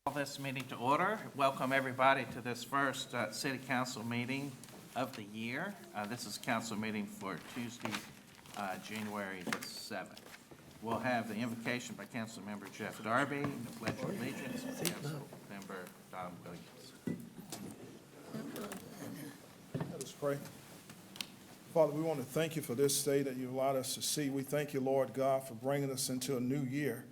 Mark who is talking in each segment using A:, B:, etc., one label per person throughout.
A: Call this meeting to order. Welcome everybody to this first city council meeting of the year. This is council meeting for Tuesday, January the 7th. We'll have the invocation by Council Member Jeff Darby and the Pledge of Allegiance by Council Member Don Williams.
B: Let us pray. Father, we want to thank you for this day that you allowed us to see. We thank you, Lord God, for bringing us into a new year.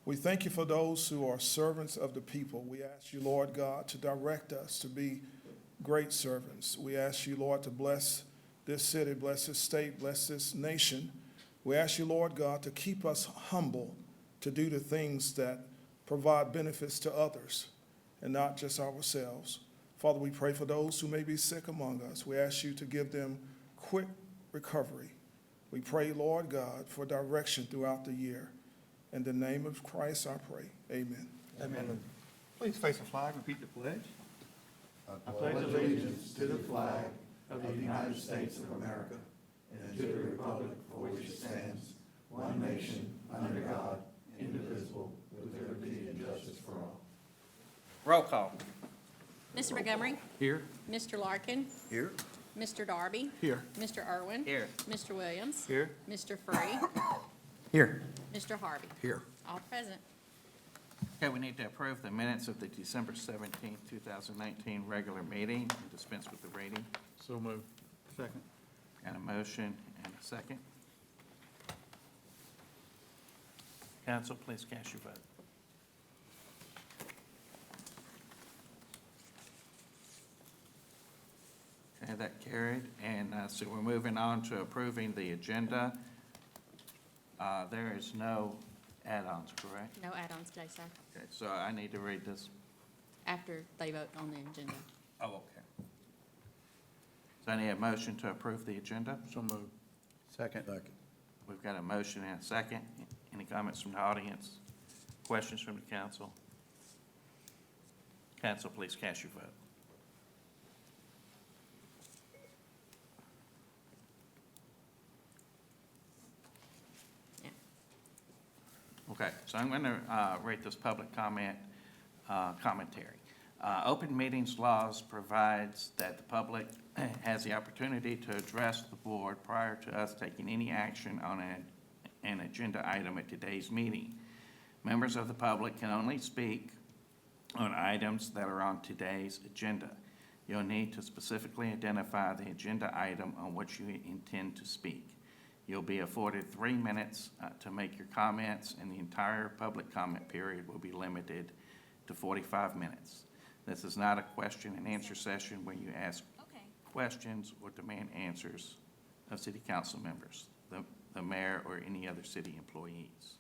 B: We thank you for those who are servants of the people. We ask you, Lord God, to direct us to be great servants. We ask you, Lord, to bless this city, bless this state, bless this nation. We ask you, Lord God, to keep us humble, to do the things that provide benefits to others and not just ourselves. Father, we pray for those who may be sick among us. We ask you to give them quick recovery. We pray, Lord God, for direction throughout the year. In the name of Christ, I pray. Amen.
C: Amen. Please face the flag, repeat the pledge.
D: I pledge allegiance to the flag of the United States of America and to the republic for which it stands, one nation, under God, indivisible, with liberty and justice for all.
A: Roll call.
E: Mr. Montgomery?
C: Here.
E: Mr. Larkin?
C: Here.
E: Mr. Darby?
C: Here.
E: Mr. Irwin?
A: Here.
E: Mr. Williams?
C: Here.
E: Mr. Free?
C: Here.
E: Mr. Harvey?
C: Here.
E: All present.
A: Okay, we need to approve the minutes of the December 17th, 2019 regular meeting and dispense with the reading.
C: So moved. Second.
A: Got a motion and a second. Council, please cast your vote. Okay, that carried. And so we're moving on to approving the agenda. There is no add-ons, correct?
E: No add-ons today, sir,
A: Okay, so I need to read this.
E: after they vote on the agenda.
A: Oh, okay. So I need a motion to approve the agenda.
C: So moved. Second.
A: We've got a motion and a second. Any comments from the audience? Questions from the council? Council, please cast your vote.
E: Yeah.
A: Okay, so I'm going to rate this public comment commentary. Open meetings laws provides that the public has the opportunity to address the board prior to us taking any action on an agenda item at today's meeting. Members of the public can only speak on items that are on today's agenda. You'll need to specifically identify the agenda item on which you intend to speak. You'll be afforded 3 minutes to make your comments, and the entire public comment period will be limited to 45 minutes. This is not a question and answer session where you ask questions or demand answers of city council members, the mayor, or any other city employees.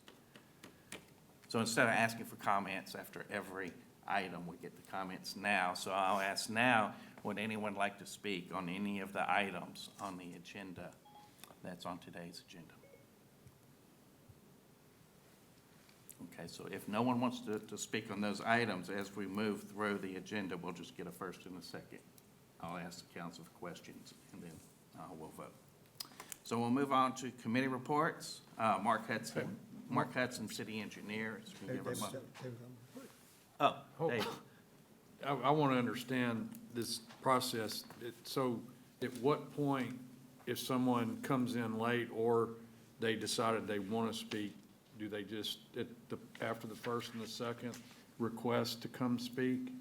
A: So instead of asking for comments after every item, we get the comments now. So I'll ask now, would anyone like to speak on any of the items on the agenda that's on today's agenda? Okay, so if no one wants to speak on those items, as we move through the agenda, we'll just get a first and a second. I'll ask the council for questions, and then we'll vote. So we'll move on to committee reports. Mark Hudson, city engineer. is gonna give us Oh, Dave.
F: I want to understand this process. So at what point, if someone comes in late or they decided they want to speak, do they just, after the first and the second, request to come speak?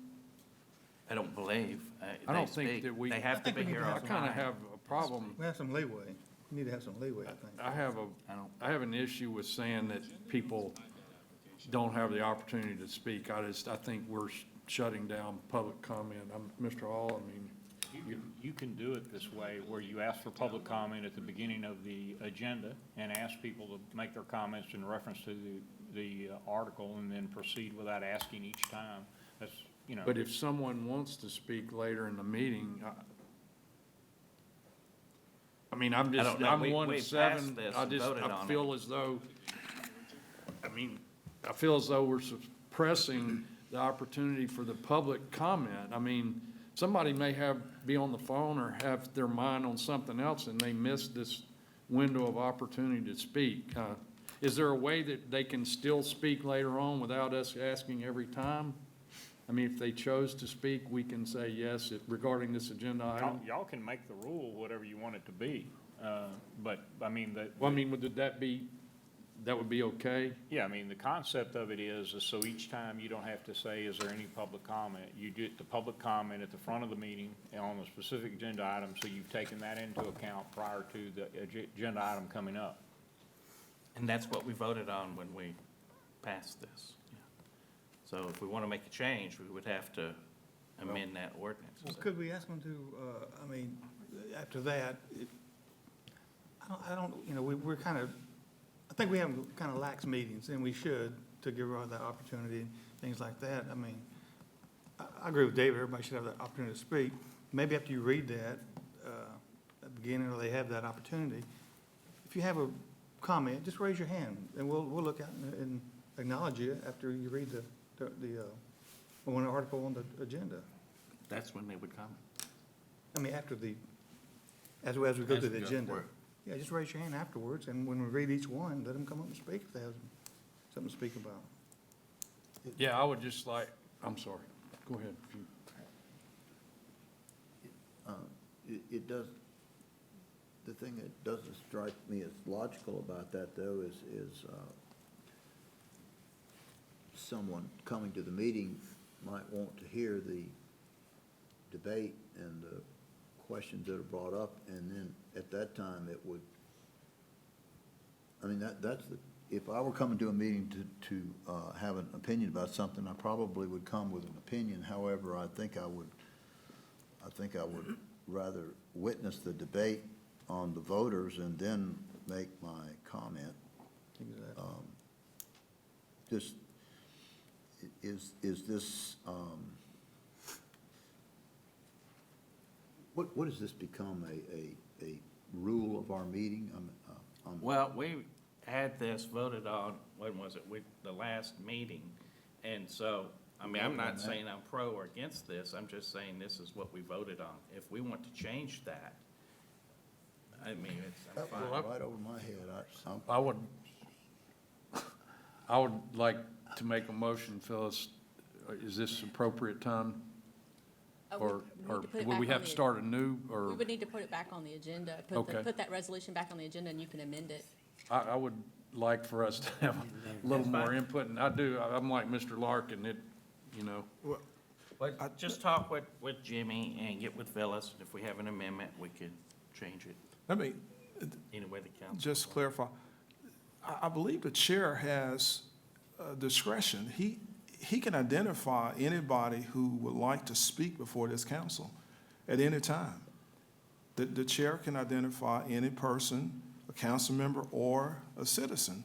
A: I don't believe.
F: I don't think that we.
A: They have to be here all
F: I
A: the
F: kind of
A: time.
F: have a problem.
C: We have some leeway. We need to have some leeway, I think.
F: I have an issue with saying that people don't have the opportunity to speak. I think we're shutting down public comment. Mr. Hall, I mean.
G: You can do it this way, where you ask for public comment at the beginning of the agenda and ask people to make their comments in reference to the article, and then proceed without asking each time. That's, you know.
F: But if someone wants to speak later in the meeting, I mean, I'm one of seven. I feel as though we're suppressing the opportunity for the public comment. I mean, somebody may be on the phone or have their mind on something else, and they miss this window of opportunity to speak. Is there a way that they can still speak later on without us asking every time? I mean, if they chose to speak, we can say yes regarding this agenda item?
G: Y'all can make the rule whatever you want it to be, but, I mean,
F: Well, I mean, would that would be okay?
G: yeah, I mean, the concept of it is so each time you don't have to say, is there any public comment? You get the public comment at the front of the meeting on a specific agenda item, so you've taken that into account prior to the agenda item coming up.
A: And that's what we voted on when we passed this. Yeah. So if we want to make a change, we would have to amend that ordinance.
C: Well, could we ask them to, I mean, after that, I don't, you know, we're kind of, I think we have kind of lax meetings, and we should, to give her that opportunity, things like that. I mean, I agree with David, everybody should have that opportunity to speak. Maybe after you read that, at the beginning, or they have that opportunity, if you have a comment, just raise your hand, and we'll look at it and acknowledge you after you read the one article on the agenda.
A: That's when they would come.
C: I mean, after as we go
A: As
C: through the
A: we go
C: agenda.
A: through.
C: Yeah, just raise your hand afterwards, and when we read each one, let them come up and speak if they have something to speak about.
F: Yeah, I would just like, I'm sorry, go ahead. If you-
D: It does, the thing that doesn't strike me as logical about that, though, is someone coming to the meeting might want to hear the debate and the questions that are brought up, and then at that time, it would, I mean, that's the, if I were coming to a meeting to have an opinion about something, I probably would come with an opinion. However, I think I would rather witness the debate on the voters and then make my comment.
C: Exactly.
D: Just, is this, what has this become, a rule of our meeting?
A: Well, we had this voted on, when was it, the last meeting. And so, I mean, I'm not saying I'm pro or against this, I'm just saying this is what we voted on. If we want to change that, I mean, I'm
D: That
A: fine.
D: went right over my head.
F: I would like to make a motion, Phyllis. Is this appropriate time? Or would we have to start anew,
E: We
F: or?
E: would need to put it back on the agenda,
F: Okay.
E: put that resolution back on the agenda, and you can amend it.
F: I would like for us to have a little more input, and I'm like Mr. Larkin, you know.
A: But just talk with Jimmy and get with Phyllis, and if we have an amendment, we could change it
B: Let me
A: any way the council.
B: just clarify. I believe the chair has discretion. He can identify anybody who would like to speak before this council at any time. The chair can identify any person, a council member or a citizen,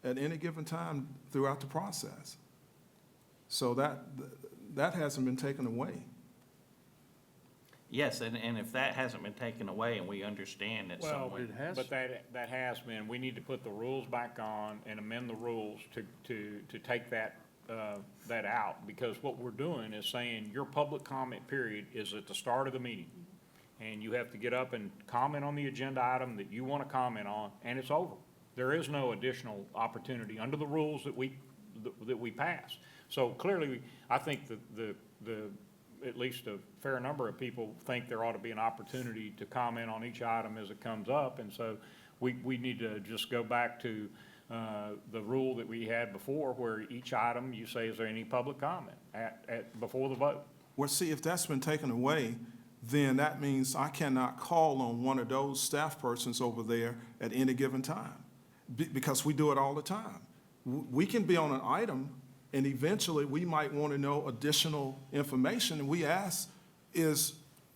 B: at any given time throughout the process. So that hasn't been taken away.
A: Yes, and if that hasn't been taken away and we understand that
G: Well,
A: someone.
F: It has.
G: but that has been, we need to put the rules back on and amend the rules to take that out, because what we're doing is saying your public comment period is at the start of the meeting. And you have to get up and comment on the agenda item that you want to comment on, and it's over. There is no additional opportunity under the rules that we pass. So clearly, I think at least a fair number of people think there ought to be an opportunity to comment on each item as it comes up. And so we need to just go back to the rule that we had before, where each item you say, is there any public comment before the vote?
B: Well, see, if that's been taken away, then that means I cannot call on one of those staff persons over there at any given time, because we do it all the time. We can be on an item, and eventually we might want to know additional information, and we ask, is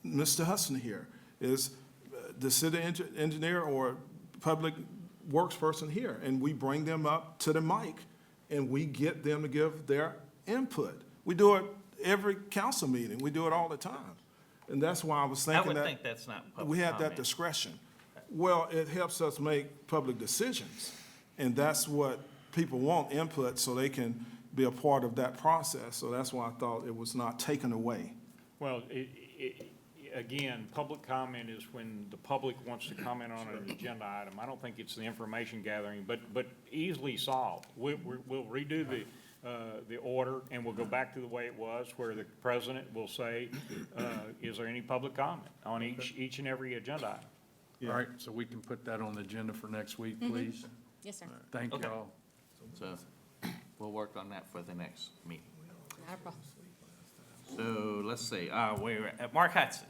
B: Mr. Hudson here? Is the city engineer or public works person here? And we bring them up to the mic, and we get them to give their input. We do it every council meeting. We do it all the time. And that's why I was
A: I
B: thinking
A: would
B: that
A: think that's not public
B: we have that
A: comment.
B: discretion. Well, it helps us make public decisions, and that's what people want, input, so they can be a part of that process. So that's why I thought it was not taken away.
G: Well, again, public comment is when the public wants to comment on an agenda item. I don't think it's the information gathering, but easily solved. We'll redo the order, and we'll go back to the way it was, where the president will say, is there any public comment on each and every agenda item?
F: All right, so we can put that on the agenda for next week, please?
E: Yes, sir.
F: Thank
A: Okay.
F: you all.
A: So we'll work on that for the next meeting.
E: Not a problem.
A: So let's see, we're at Mark Hudson.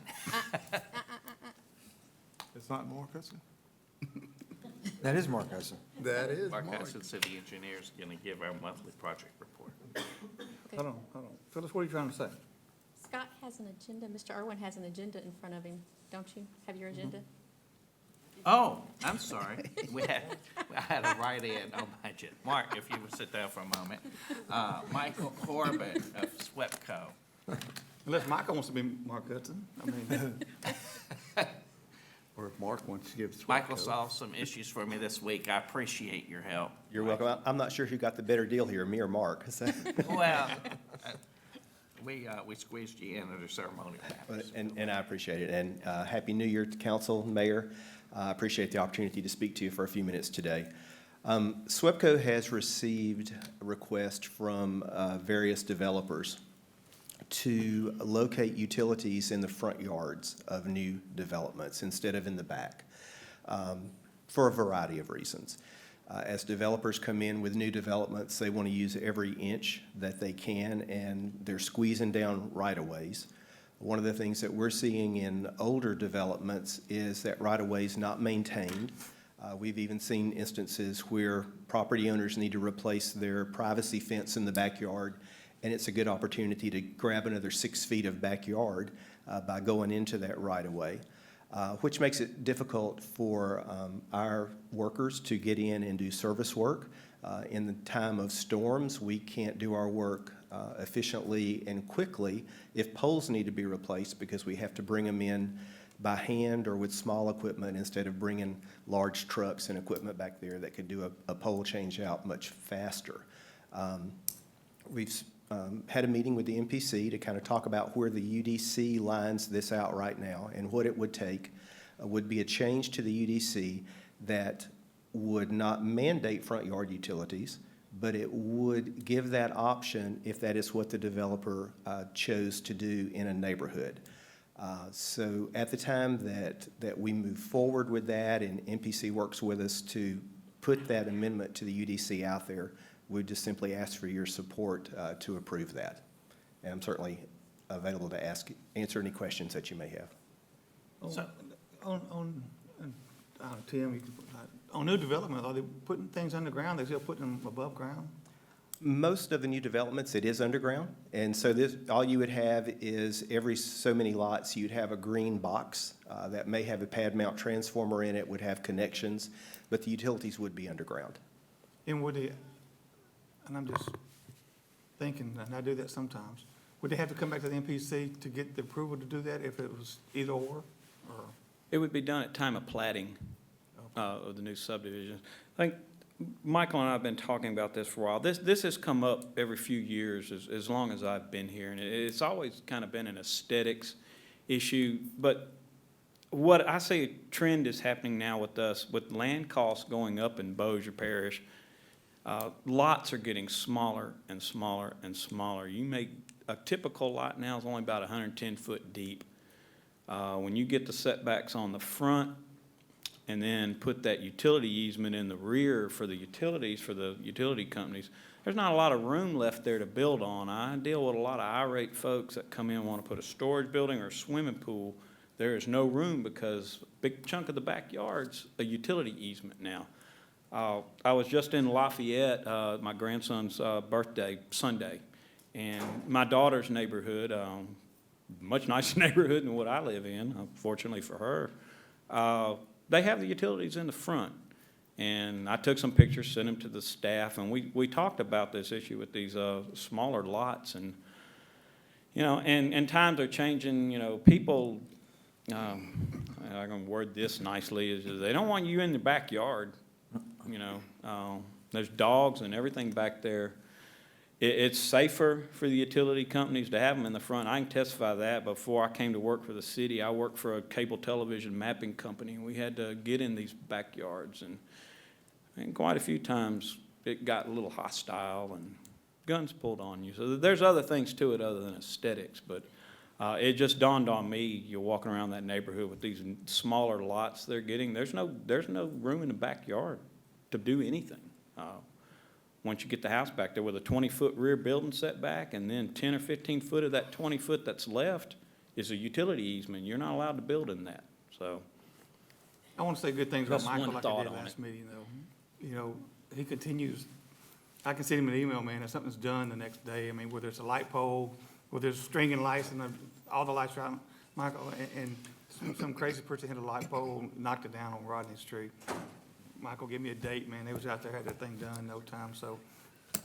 B: It's not Mark Hudson?
H: That is Mark Hudson.
C: That is
A: Mark Hudson, city engineer, is going to give our monthly project report.
C: Hold on. Phyllis, what are you trying to say?
E: Scott has an agenda. Mr. Irwin has an agenda in front of him, don't you? Have your agenda?
A: Oh, I'm sorry. I had a write-in on my agenda. Mark, if you would sit down for a moment. Michael Corbett of SWEPCO.
C: Unless Michael wants to be Mark Hudson, I mean.
D: Or if Mark wants to give.
A: Michael solved some issues for me this week. I appreciate your help.
I: You're welcome. I'm not sure who got the better deal here, me or Mark. So-
A: Well, we squeezed you in under ceremonial matters.
I: And I appreciate it. And Happy New Year to council, mayor. I appreciate the opportunity to speak to you for a few minutes today. SWEPCO has received a request from various developers to locate utilities in the front yards of new developments instead of in the back, for a variety of reasons. As developers come in with new developments, they want to use every inch that they can, and they're squeezing down right-of-ways. One of the things that we're seeing in older developments is that right-of-way is not maintained. We've even seen instances where property owners need to replace their privacy fence in the backyard, and it's a good opportunity to grab another 6 feet of backyard by going into that right-of-way, which makes it difficult for our workers to get in and do service work. In the time of storms, we can't do our work efficiently and quickly if poles need to be replaced, because we have to bring them in by hand or with small equipment instead of bringing large trucks and equipment back there that could do a pole change out much faster. We've had a meeting with the MPC to kind of talk about where the UDC lines this out right now, and what it would take would be a change to the UDC that would not mandate front yard utilities, but it would give that option if that is what the developer chose to do in a neighborhood. So at the time that we move forward with that and MPC works with us to put that amendment to the UDC out there, we'd just simply ask for your support to approve that. And I'm certainly available to answer any questions that you may have.
A: So-
C: Tim, on new development, are they putting things underground? They still putting them above ground?
I: Most of the new developments, it is underground, and so this, all you would have is every so many lots, you'd have a green box that may have a pad mount transformer in it, would have connections, but the utilities would be underground.
C: And would they, and I'm just thinking, and I do that sometimes, would they have to come back to the MPC to get the approval to do that if it was either or?
J: It would be done at time of plating of the new subdivision. I think Michael and I have been talking about this for a while. This has come up every few years as long as I've been here, and it's always kind of been an aesthetics issue. But what I see a trend is happening now with us, with land costs going up in Bossier Parish. Lots are getting smaller and smaller and smaller. You make, a typical lot now is only about 110 foot deep. When you get the setbacks on the front and then put that utility easement in the rear for the utilities, for the utility companies, there's not a lot of room left there to build on. I deal with a lot of irate folks that come in and want to put a storage building or a swimming pool. There is no room because a big chunk of the backyard's a utility easement now. I was just in Lafayette, my grandson's birthday Sunday, and my daughter's neighborhood, much nicer neighborhood than what I live in, unfortunately for her. They have the utilities in the front. And I took some pictures, sent them to the staff, and we talked about this issue with these smaller lots. And, you know, and times are changing, you know, people, I'm going to word this nicely, is they don't want you in the backyard, you know. There's dogs and everything back there. It's safer for the utility companies to have them in the front. I can testify that. Before I came to work for the city, I worked for a cable television mapping company, and we had to get in these backyards. And quite a few times it got a little hostile and guns pulled on you. So there's other things to it other than aesthetics, but it just dawned on me, you're walking around that neighborhood with these smaller lots they're getting, there's no room in the backyard to do anything. Once you get the house back there with a 20-foot rear building setback, and then 10 or 15 foot of that 20 foot that's left is a utility easement, you're not allowed to build in that, so.
C: I want to say good things about
J: That's
C: Michael
J: one
C: like I
J: thought
C: did
J: on
C: last
J: it.
C: meeting, though. You know, he continues, I can send him an email, man, if something's done the next day. I mean, whether it's a light pole, whether there's stringing lights and all the lights are out, Michael, and some crazy person hit a light pole, knocked it down on Rodney Street. Michael, give me a date, man. They was out there, had that thing done in no time, so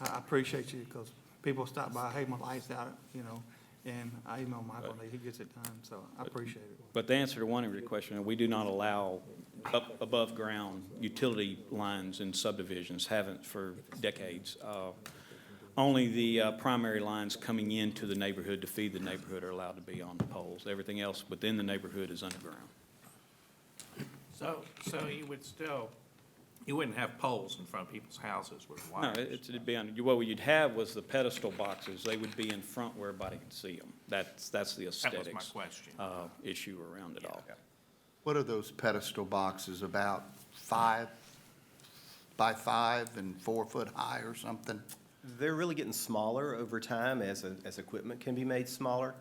C: I appreciate you, because people stop by, hey, my light's out, you know, and I email Michael, and he gets it done, so I appreciate it.
J: But the answer to one of your question, we do not allow above-ground utility lines in subdivisions, haven't for decades. Only the primary lines coming into the neighborhood to feed the neighborhood are allowed to be on the poles. Everything else within the neighborhood is underground.
A: So you wouldn't have poles in front of people's houses with
J: No,
A: wires?
J: it'd be what you'd have was the pedestal boxes. They would be in front where everybody could see them. That's the
A: That was
J: aesthetics
A: my question.
J: issue around it all.
D: What are those pedestal boxes, about 5 by 5 and 4 foot high or something?
I: They're really getting smaller over time as equipment can be made smaller.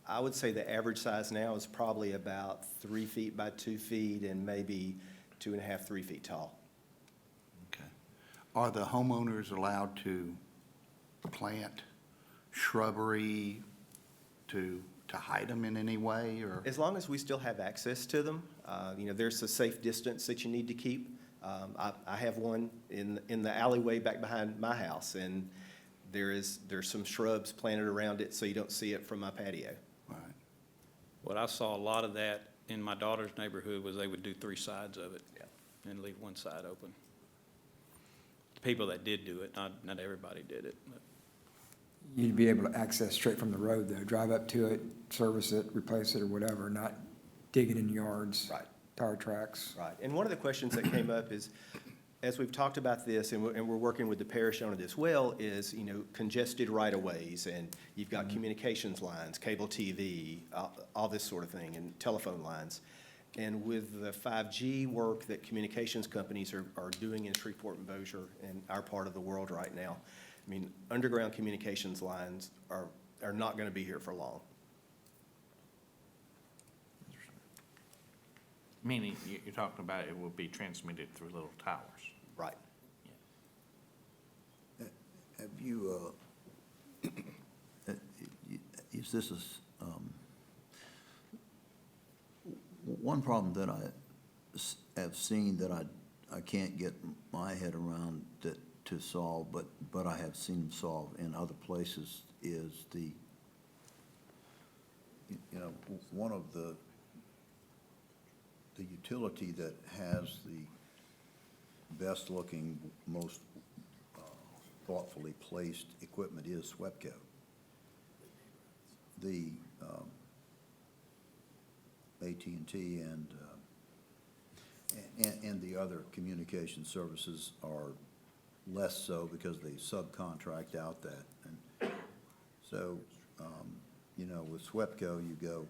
I: I would say the average size now is probably about 3 feet by 2 feet and maybe 2.5, 3 feet tall.
D: Okay. Are the homeowners allowed to plant shrubbery to hide them in any way, or?
I: As long as we still have access to them, there's a safe distance that you need to keep. I have one in the alleyway back behind my house, and there's some shrubs planted around it so you don't see it from my patio.
D: Right.
J: What I saw a lot of that in my daughter's neighborhood was they would do 3 sides of it and leave one side open. People that did do it, not everybody did it. But.
H: You'd be able to access straight from the road, though, drive up to it, service it, replace it or whatever, not dig it in yards.
I: Right.
H: Tire tracks.
I: Right, and one of the questions that came up is, as we've talked about this, and we're working with the parish on it as well, is, congested right-of-ways, and you've got communications lines, cable TV, all this sort of thing, and telephone lines. And with the 5G work that communications companies are doing in Shreveport and Bossier and our part of the world right now, I mean, underground communications lines are not going to be here for long.
A: Meaning, you're talking about it will be transmitted through little towers?
I: Right.
K: Have you, is this one problem that I have seen that I can't get my head around to solve, but I have seen them solve in other places, is one of the utility that has the best-looking, most thoughtfully placed equipment is SWEPCO. The AT&T and the other communication services are less so because they subcontract out that. And so, with SWEPCO, you go,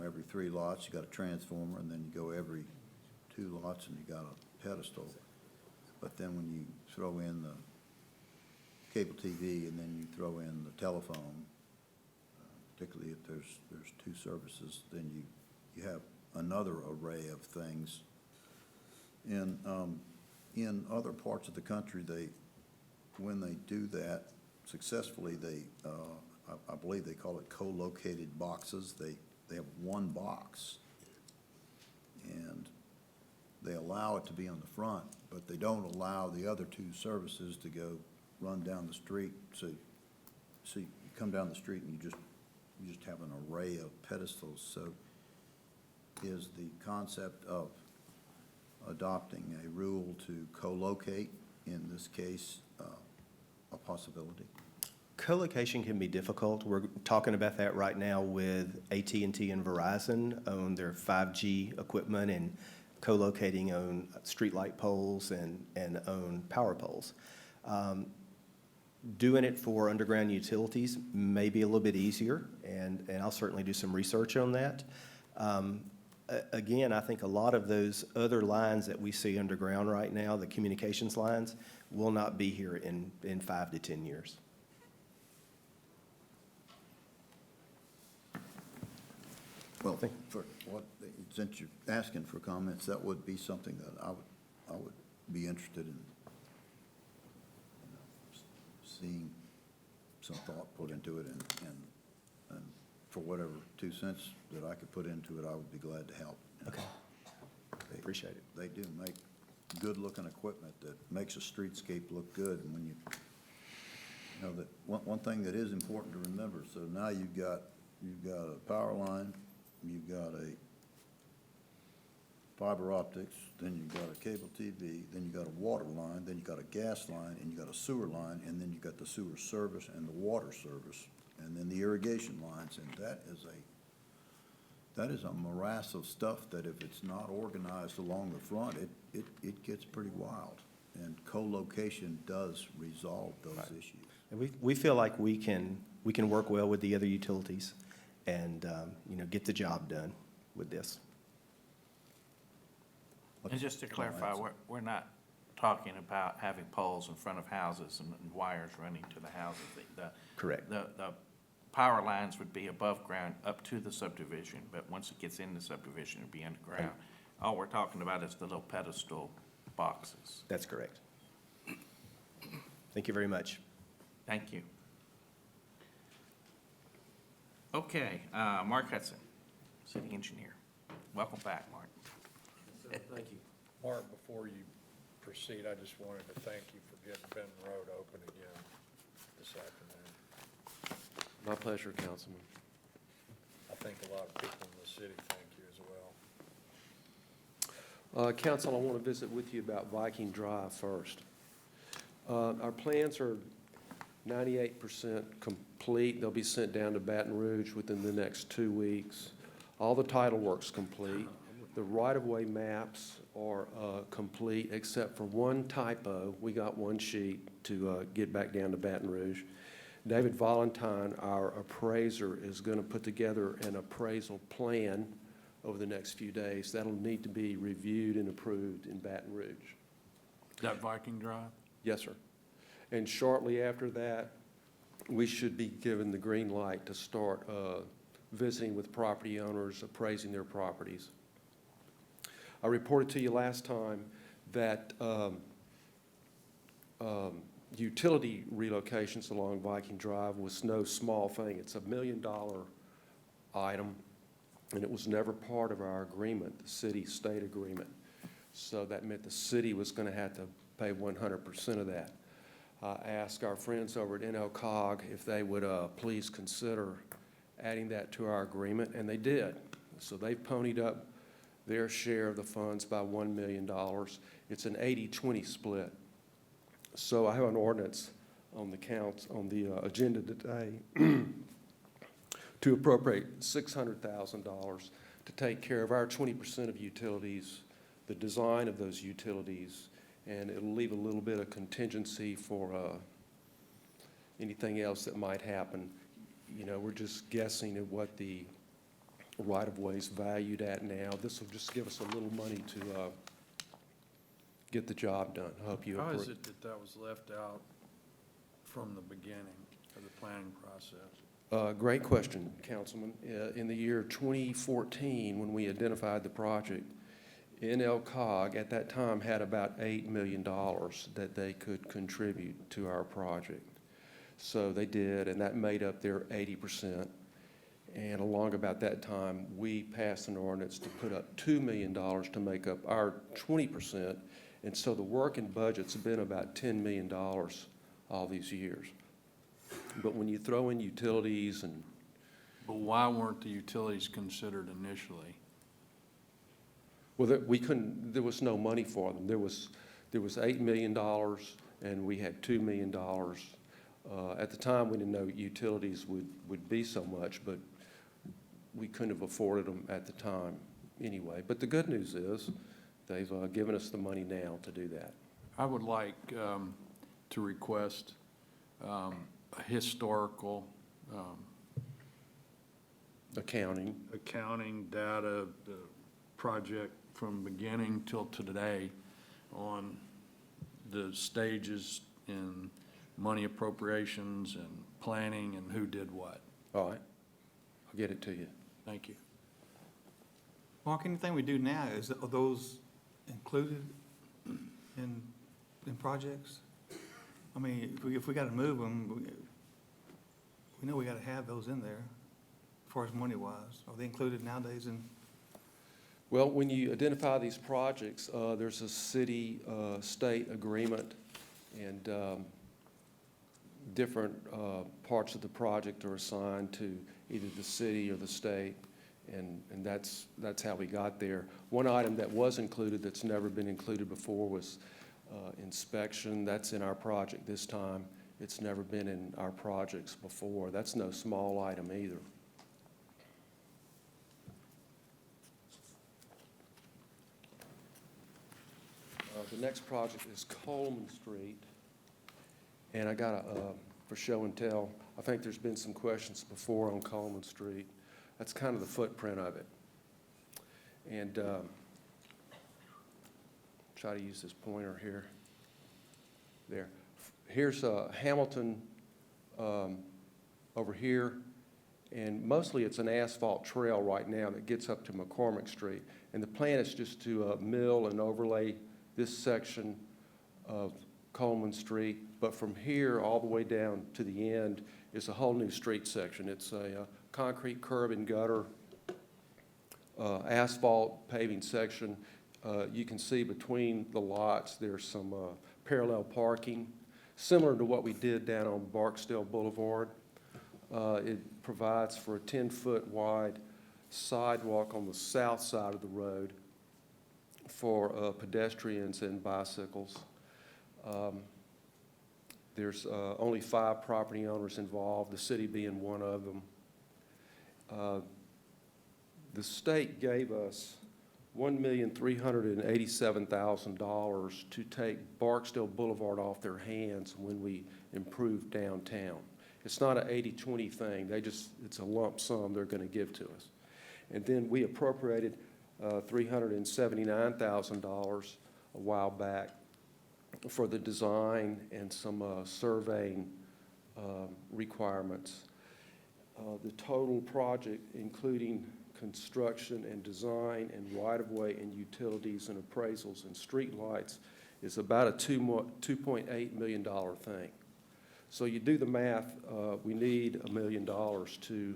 K: every 3 lots, you got a transformer, and then you go every 2 lots, and you got a pedestal. But then when you throw in the cable TV, and then you throw in the telephone, particularly if there's 2 services, then you have another array of things. And in other parts of the country, when they do that successfully, I believe they call it co-located boxes. They have one box, and they allow it to be on the front, but they don't allow the other 2 services to go run down the street. So you come down the street and you just have an array of pedestals. So is the concept of adopting a rule to co-locate, in this case, a possibility?
I: Co-location can be difficult. We're talking about that right now with AT&T and Verizon on their 5G equipment, and co-locating on streetlight poles and on power poles. Doing it for underground utilities may be a little bit easier, and I'll certainly do some research on that. Again, I think a lot of those other lines that we see underground right now, the communications lines, will not be here in 5 to 10 years.
K: Well, since you're asking for comments, that would be something that I would be interested in seeing some thought put into it, and for whatever 2 cents that I could put into it, I would be glad to help.
I: Okay. Appreciate it.
K: They do make good-looking equipment that makes a streetscape look good, and when you know, that, one thing that is important to remember, so now you've got a power line, you've got a fiber optics, then you've got a cable TV, then you've got a water line, then you've got a gas line, and you've got a sewer line, and then you've got the sewer service and the water service, and then the irrigation lines, and that is a morass of stuff that if it's not organized along the front, it gets pretty wild. And co-location does resolve those issues.
I: And we feel like we can work well with the other utilities and, get the job done with this.
A: And just to clarify, we're not talking about having poles in front of houses and wires running to the houses.
I: Correct.
A: The power lines would be above ground up to the subdivision, but once it gets in the subdivision, it'd be underground. All we're talking about is the little pedestal boxes.
I: That's correct. Thank you very much.
A: Thank you. Okay, Mark Hudson, city engineer. Welcome back, Mark.
F: Thank you. Mark, before you proceed, I just wanted to thank you for getting Benton Road open again this afternoon.
L: My pleasure, Councilman.
F: I think a lot of people in the city thank you as well.
L: Council, I want to visit with you about Viking Drive first. Our plans are 98% complete. They'll be sent down to Baton Rouge within the next 2 weeks. All the title work's complete. The right-of-way maps are complete, except for one typo. We got one sheet to get back down to Baton Rouge. David Valentine, our appraiser, is going to put together an appraisal plan over the next few days. That'll need to be reviewed and approved in Baton Rouge.
F: That Viking Drive?
L: Yes, sir. And shortly after that, we should be given the green light to start visiting with property owners, appraising their properties. I reported to you last time that utility relocations along Viking Drive was no small thing. It's $1 million item, and it was never part of our agreement, the city-state agreement. So that meant the city was going to have to pay 100% of that. I asked our friends over at NLCOG if they would please consider adding that to our agreement, and they did. So they ponied up their share of the funds by $1 million. It's an 80-20 split. So I have an ordinance on the agenda today to appropriate $600,000 to take care of our 20% of utilities, the design of those utilities, and it'll leave a little bit of contingency for anything else that might happen. We're just guessing at what the right-of-way's valued at now. This will just give us a little money to get the job done. I hope you approve.
F: How is it that was left out from the beginning of the planning process?
L: Great question, Councilman. In the year 2014, when we identified the project, NLCOG at that time had about $8 million that they could contribute to our project. So they did, and that made up their 80%. And along about that time, we passed an ordinance to put up $2 million to make up our 20%. And so the working budget's been about $10 million all these years. But when you throw in utilities and...
F: But why weren't the utilities considered initially?
L: Well, there was no money for them. There was $8 million, and we had $2 million. At the time, we didn't know utilities would be so much, but we couldn't have afforded them at the time anyway. But the good news is They've given us the money now to do that.
F: I would like to request a historical accounting data, the project from beginning till today on the stages in money appropriations and planning and who did what.
L: All right, I'll get it to you.
F: Thank you.
C: Mark, anything we do now, are those included in projects? I mean, if we gotta move them, we know we gotta have those in there, as far as money-wise. Are they included nowadays in?
L: Well, when you identify these projects, there's a city-state agreement, and different parts of the project are assigned to either the city or the state, and that's how we got there. One item that was included that's never been included before was inspection. That's in our project this time. It's never been in our projects before. That's no small item either. The next project is Coleman Street, and I got for show and tell, I think there's been some questions before on Coleman Street. That's kind of the footprint of it. And try to use this pointer here. There. Here's Hamilton over here, and mostly it's an asphalt trail right now that gets up to McCormick Street. And the plan is just to mill and overlay this section of Coleman Street, but from here all the way down to the end is a whole new street section. It's a concrete curb and gutter, asphalt paving section. You can see between the lots there's some parallel parking, similar to what we did down on Barksdale Boulevard. It provides for a 10-foot wide sidewalk on the south side of the road for pedestrians and bicycles. There's only 5 property owners involved, the city being one of them. The state gave us $1,387,000 to take Barksdale Boulevard off their hands when we improved downtown. It's not an 80-20 thing. It's a lump sum they're going to give to us. And then we appropriated $379,000 a while back for the design and some surveying requirements. The total project, including construction and design and right-of-way and utilities and appraisals and streetlights, is about a $2.8 million thing. So you do the math, we need $1 million to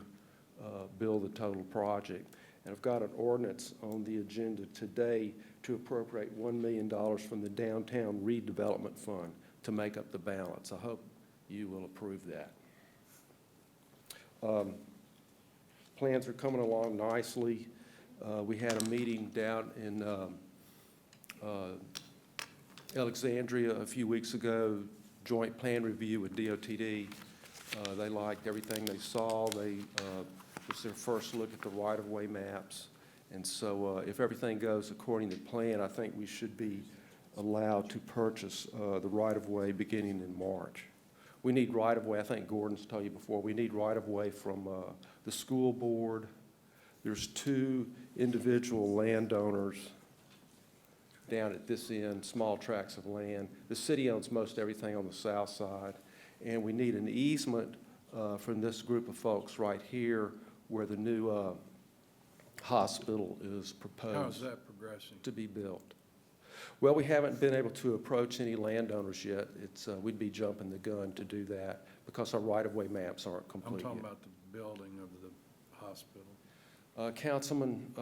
L: build the total project. And I've got an ordinance on the agenda today to appropriate $1 million from the Downtown Redevelopment Fund to make up the balance. I hope you will approve that. Plans are coming along nicely. We had a meeting down in Alexandria a few weeks ago, joint plan review with DOTD. They liked everything they saw. It was their first look at the right-of-way maps. And so if everything goes according to plan, I think we should be allowed to purchase the right-of-way beginning in March. We need right-of-way, I think Gordon's told you before, we need right-of-way from the school board. There's 2 individual landowners down at this end, small tracts of land. The city owns most everything on the south side. And we need an easement from this group of folks right here where the new hospital is proposed.
F: How is that progressing?
L: To be built. Well, we haven't been able to approach any landowners yet. We'd be jumping the gun to do that because our right-of-way maps aren't complete
F: I'm talking
L: yet.
F: about the building of the hospital.
L: Councilman,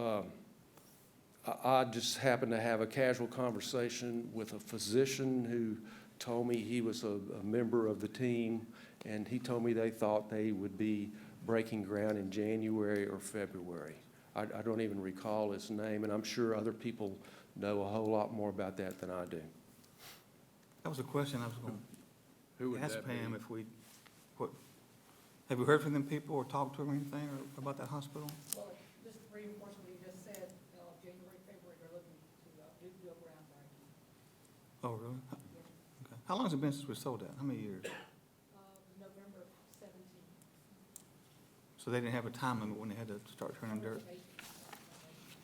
L: I just happened to have a casual conversation with a physician who told me he was a member of the team, and he told me they thought they would be breaking ground in January or February. I don't even recall his name, and I'm sure other people know a whole lot more about that than I do.
C: That was a question I was going
F: Who would
C: to ask
F: that be?
C: Pam have you heard from them people or talked to them or anything about that hospital?
M: Well, just reinforcing what you just said, January, February, they're looking to do
C: Oh, really? Okay. How long has it been since we sold that? How many years?
E: November 17th.
C: So they didn't have a time limit when they had to start turning dirt?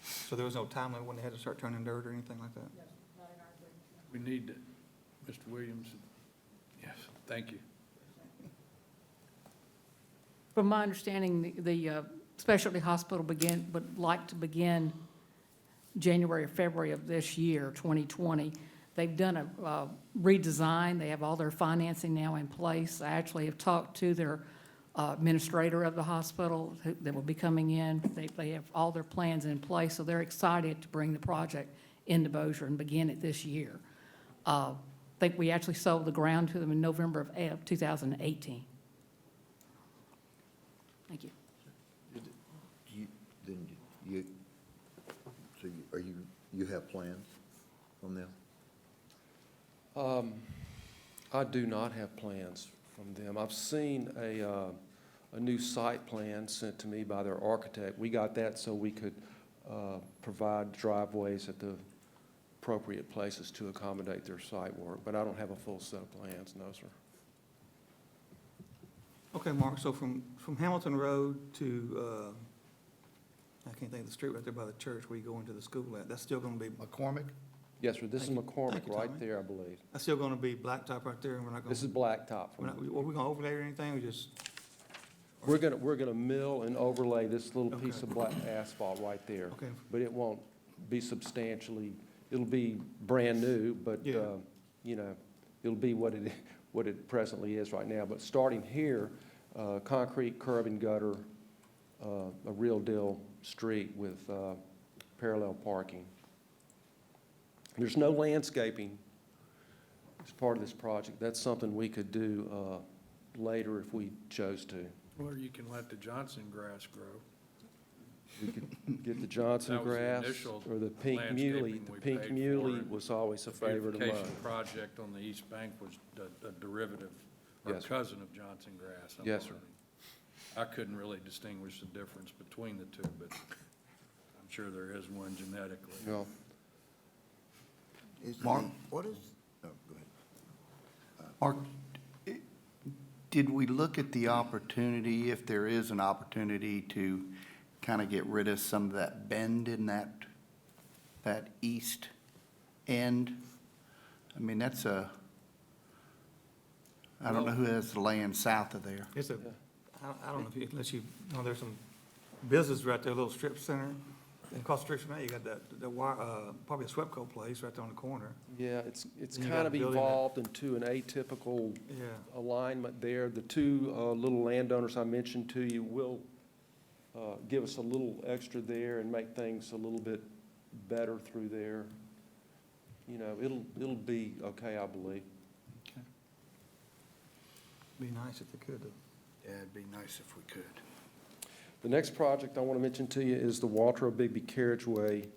C: So there was no time limit when they had to start turning dirt or anything like that?
F: We need to, Mr. Williams. Yes, thank you.
M: From my understanding, the specialty hospital would like to begin January or February of this year, 2020. They've done a redesign. They have all their financing now in place. I actually have talked to their administrator of the hospital that will be coming in. They have all their plans in place, so they're excited to bring the project into Bossier and begin it this year. I think we actually sold the ground to them in November of 2018. Thank you.
K: You have plans from them?
L: I do not have plans from them. I've seen a new site plan sent to me by their architect. We got that so we could provide driveways at the appropriate places to accommodate their site work, but I don't have a full set of plans, no, sir.
C: Okay, Mark, so from Hamilton Road to, I can't think of the street right there by the church where you go into the school at, that's still gonna be,
K: McCormick?
L: Yes, sir, this is
C: Thank you.
L: McCormick
C: Thank you,
L: right
C: Tommy.
L: there, I believe.
C: that's still gonna be blacktop right there, and we're not gonna,
L: This is blacktop.
C: are we gonna overlay or anything, or just?
L: We're gonna mill and overlay this little piece
C: Okay.
L: of black asphalt right there.
C: Okay.
L: But it won't be substantially, it'll be brand new, but,
C: Yeah.
L: you know, it'll be what it presently is right now. But starting here, concrete curb and gutter, a real deal street with parallel parking. There's no landscaping as part of this project. That's something we could do later if we chose to.
F: Or you can let the Johnson grass grow.
L: We could get the Johnson
F: That was the
L: grass
F: initial
L: or the pink muley.
F: landscaping
L: The
F: we
L: pink
F: paid for,
L: muley
F: and
L: was always a
F: The
L: favorite of
F: beautification
L: mine.
F: project on the east bank was a derivative or
L: Yes, sir.
F: cousin of Johnson grass. I'm
L: Yes, sir.
F: learning. I couldn't really distinguish the difference between the two, but I'm sure there is one genetically.
L: Well,
K: Mark, what is, oh, go ahead.
D: Mark, did we look at the opportunity, if there is an opportunity, to kind of get rid of some of that bend in that east end? I mean, that's I don't know who has the land south of there.
C: It's a, I don't know if you, unless you, there's some business right there, a little strip center. And across the street from that, you got the probably a Swepco place right there on the corner.
L: yeah, it's
C: Then you got
L: kind
C: a
L: of
C: building that-
L: evolved into an atypical
C: Yeah.
L: alignment there. The two little landowners I mentioned to you will give us a little extra there and make things a little bit better through there. You know, it'll be okay, I believe.
C: Be nice if they could.
D: Yeah, it'd be nice if we could.
L: The next project I want to mention to you is the Walter Bigby Carriageway,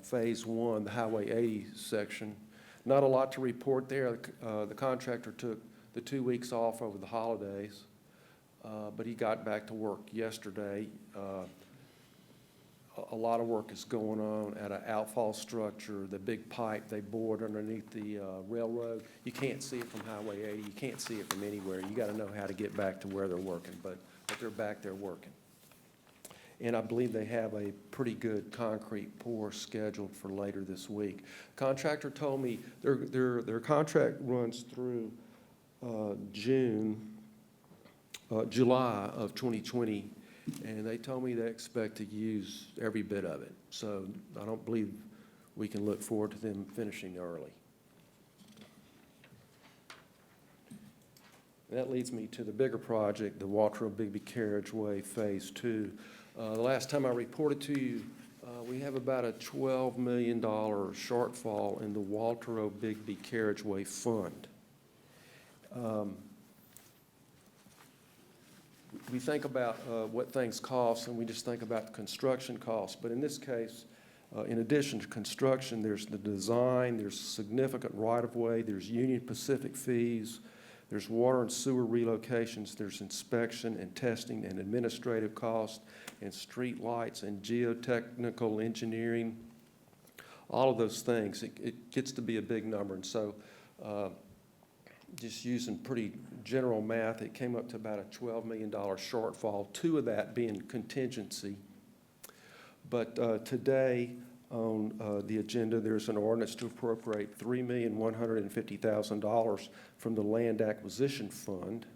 L: Phase 1, the Highway 80 section. Not a lot to report there. The contractor took the 2 weeks off over the holidays, but he got back to work yesterday. A lot of work is going on at an outfall structure, the big pipe they bored underneath the railroad. You can't see it from Highway 80. You can't see it from anywhere. You got to know how to get back to where they're working, but they're back there working. And I believe they have a pretty good concrete pour scheduled for later this week. Contractor told me their contract runs through July of 2020, and they told me they expect to use every bit of it. So I don't believe we can look forward to them finishing early. That leads me to the bigger project, the Walter Bigby Carriageway Phase 2. The last time I reported to you, we have about a $12 million shortfall in the Walter O. Bigby Carriageway Fund. We think about what things cost, and we just think about the construction costs. But in this case, in addition to construction, there's the design, there's significant right-of-way, there's Union Pacific fees, there's water and sewer relocations, there's inspection and testing and administrative costs, and street lights and geotechnical engineering. all of those things. It gets to be a big number. And so just using pretty general math, it came up to about a $12 million shortfall, 2 of that being contingency. But today on the agenda, there's an ordinance to appropriate $3,150,000 from the Land Acquisition Fund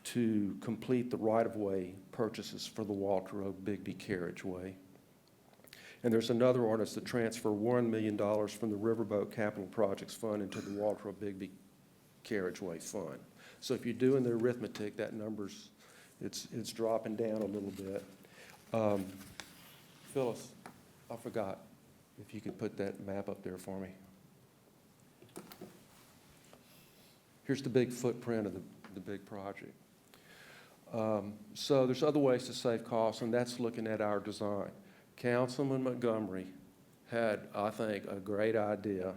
L: to complete the right-of-way purchases for the Walter Road Bigby Carriageway. And there's another ordinance to transfer $1 million from the Riverboat Capital Projects Fund into the Walter Road Bigby Carriageway Fund. So if you're doing the arithmetic, that number's, it's dropping down a little bit. Phyllis, I forgot if you could put that map up there for me. Here's the big footprint of the big project. So there's other ways to save costs, and that's looking at our design. Councilman Montgomery had, I think, a great idea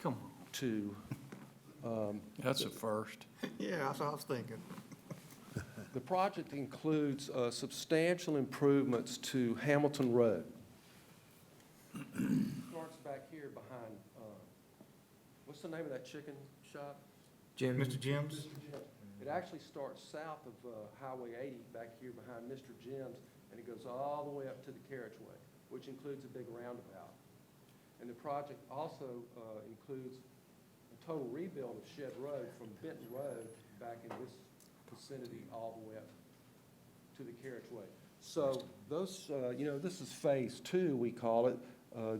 C: Come on.
L: to,
F: That's a first.
C: Yeah, that's what I was thinking.
L: the project includes substantial improvements to Hamilton Road. Starts back here behind, what's the name of that chicken shop?
C: Mr. Jim's?
L: Mr. Jim's. It actually starts south of Highway 80, back here behind Mr. Jim's, and it goes all the way up to the carriageway, which includes a big roundabout. And the project also includes a total rebuild of Shed Road from Benton Road back in this vicinity all the way up to the carriageway. So those, this is phase 2, we call it.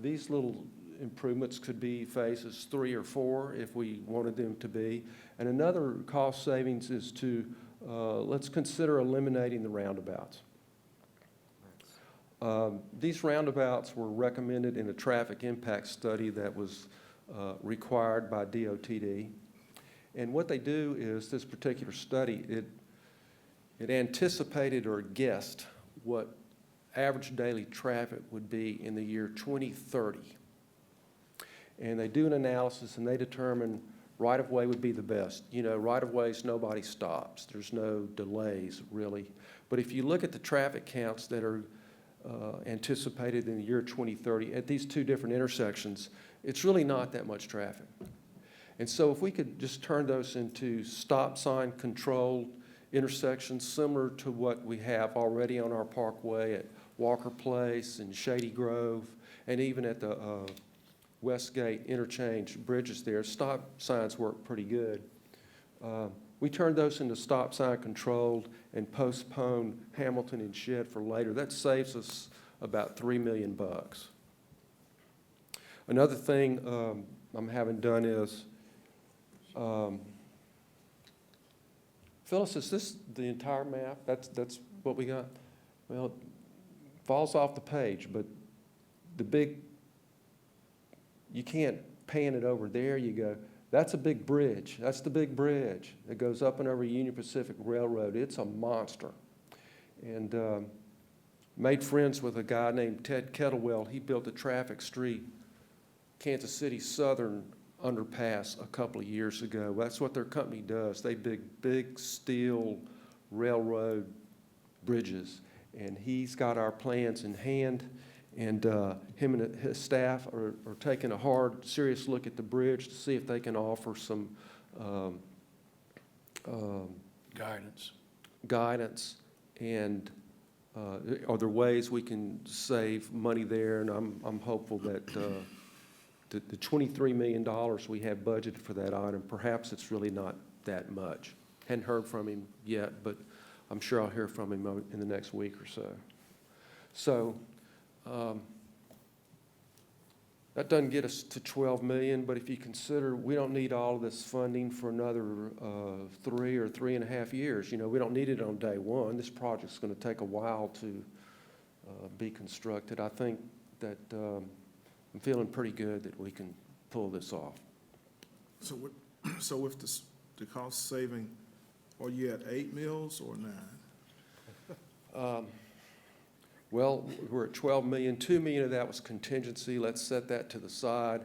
L: These little improvements could be phases 3 or 4 if we wanted them to be. And another cost savings is to, let's consider eliminating the roundabouts. These roundabouts were recommended in a traffic impact study that was required by DOTD. And what they do is, this particular study, it anticipated or guessed what average daily traffic would be in the year 2030. And they do an analysis and they determine right-of-way would be the best. You know, right-of-ways, nobody stops. There's no delays, really. But if you look at the traffic counts that are anticipated in the year 2030 at these 2 different intersections, it's really not that much traffic. And so if we could just turn those into stop sign controlled intersections similar to what we have already on our parkway at Walker Place and Shady Grove, and even at the Westgate interchange bridges there, stop signs work pretty good. We turned those into stop sign controlled and postponed Hamilton and Shed for later. That saves us about $3 million. Another thing I'm having done is, Phyllis, is this the entire map? That's what we got? Well, it falls off the page, but the big, you can't pan it over. There you go. That's a big bridge. That's the big bridge that goes up and over Union Pacific Railroad. It's a monster. And made friends with a guy named Ted Kettlewell. He built a traffic street, Kansas City Southern underpass, a couple of years ago. That's what their company does. They big steel railroad bridges. And he's got our plans in hand. And him and his staff are taking a hard, serious look at the bridge to see if they can offer some guidance. And are there ways we can save money there? And I'm hopeful that the $23 million we have budgeted for that item, perhaps it's really not that much. Hadn't heard from him yet, but I'm sure I'll hear from him in the next week or so. So. That doesn't get us to 12 million, but if you consider we don't need all of this funding for another 3 or 3.5 years, you know, we don't need it on day one. This project's going to take a while to be constructed. I think that I'm feeling pretty good that we can pull this off.
B: So with the cost saving, are you at 8 mills or 9?
L: Well, we're at 12 million. 2 million of that was contingency. Let's set that to the side.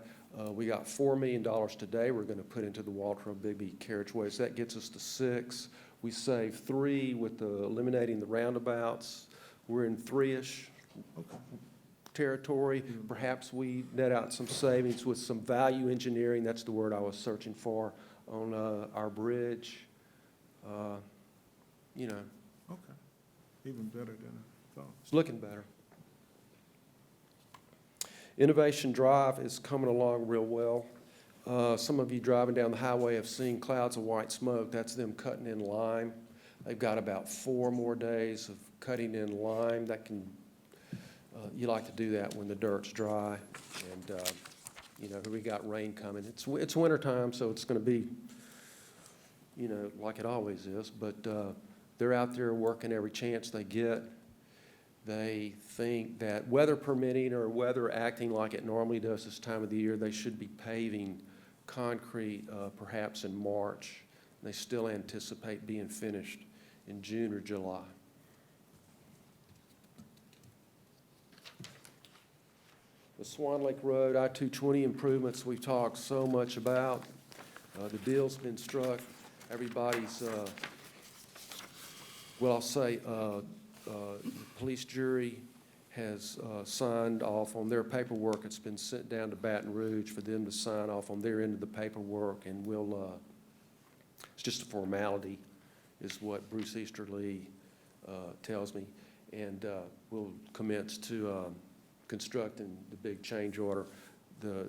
L: We got $4 million today we're going to put into the Walter O. Bigby carriageways. That gets us to 6. We saved 3 with eliminating the roundabouts. We're in 3-ish.
B: Okay.
L: territory. Perhaps we net out some savings with some value engineering, that's the word I was searching for, on our bridge. You know,
B: Okay. Even better than I thought.
L: it's looking better. Innovation Drive is coming along real well. Some of you driving down the highway have seen clouds of white smoke. That's them cutting in lime. They've got about 4 more days of cutting in lime. That can, you like to do that when the dirt's dry. And, you know, we got rain coming. It's wintertime, so it's going to be, you know, like it always is. But they're out there working every chance they get. They think that weather permitting or weather acting like it normally does this time of the year, they should be paving concrete perhaps in March. They still anticipate being finished in June or July. The Swan Lake Road I-220 improvements we've talked so much about. The deal's been struck. Everybody's, well, I'll say, the police jury has signed off on their paperwork. It's been sent down to Baton Rouge for them to sign off on their end of the paperwork, and we'll, it's just a formality, is what Bruce Easterly tells me. And we'll commence to constructing the big change order. The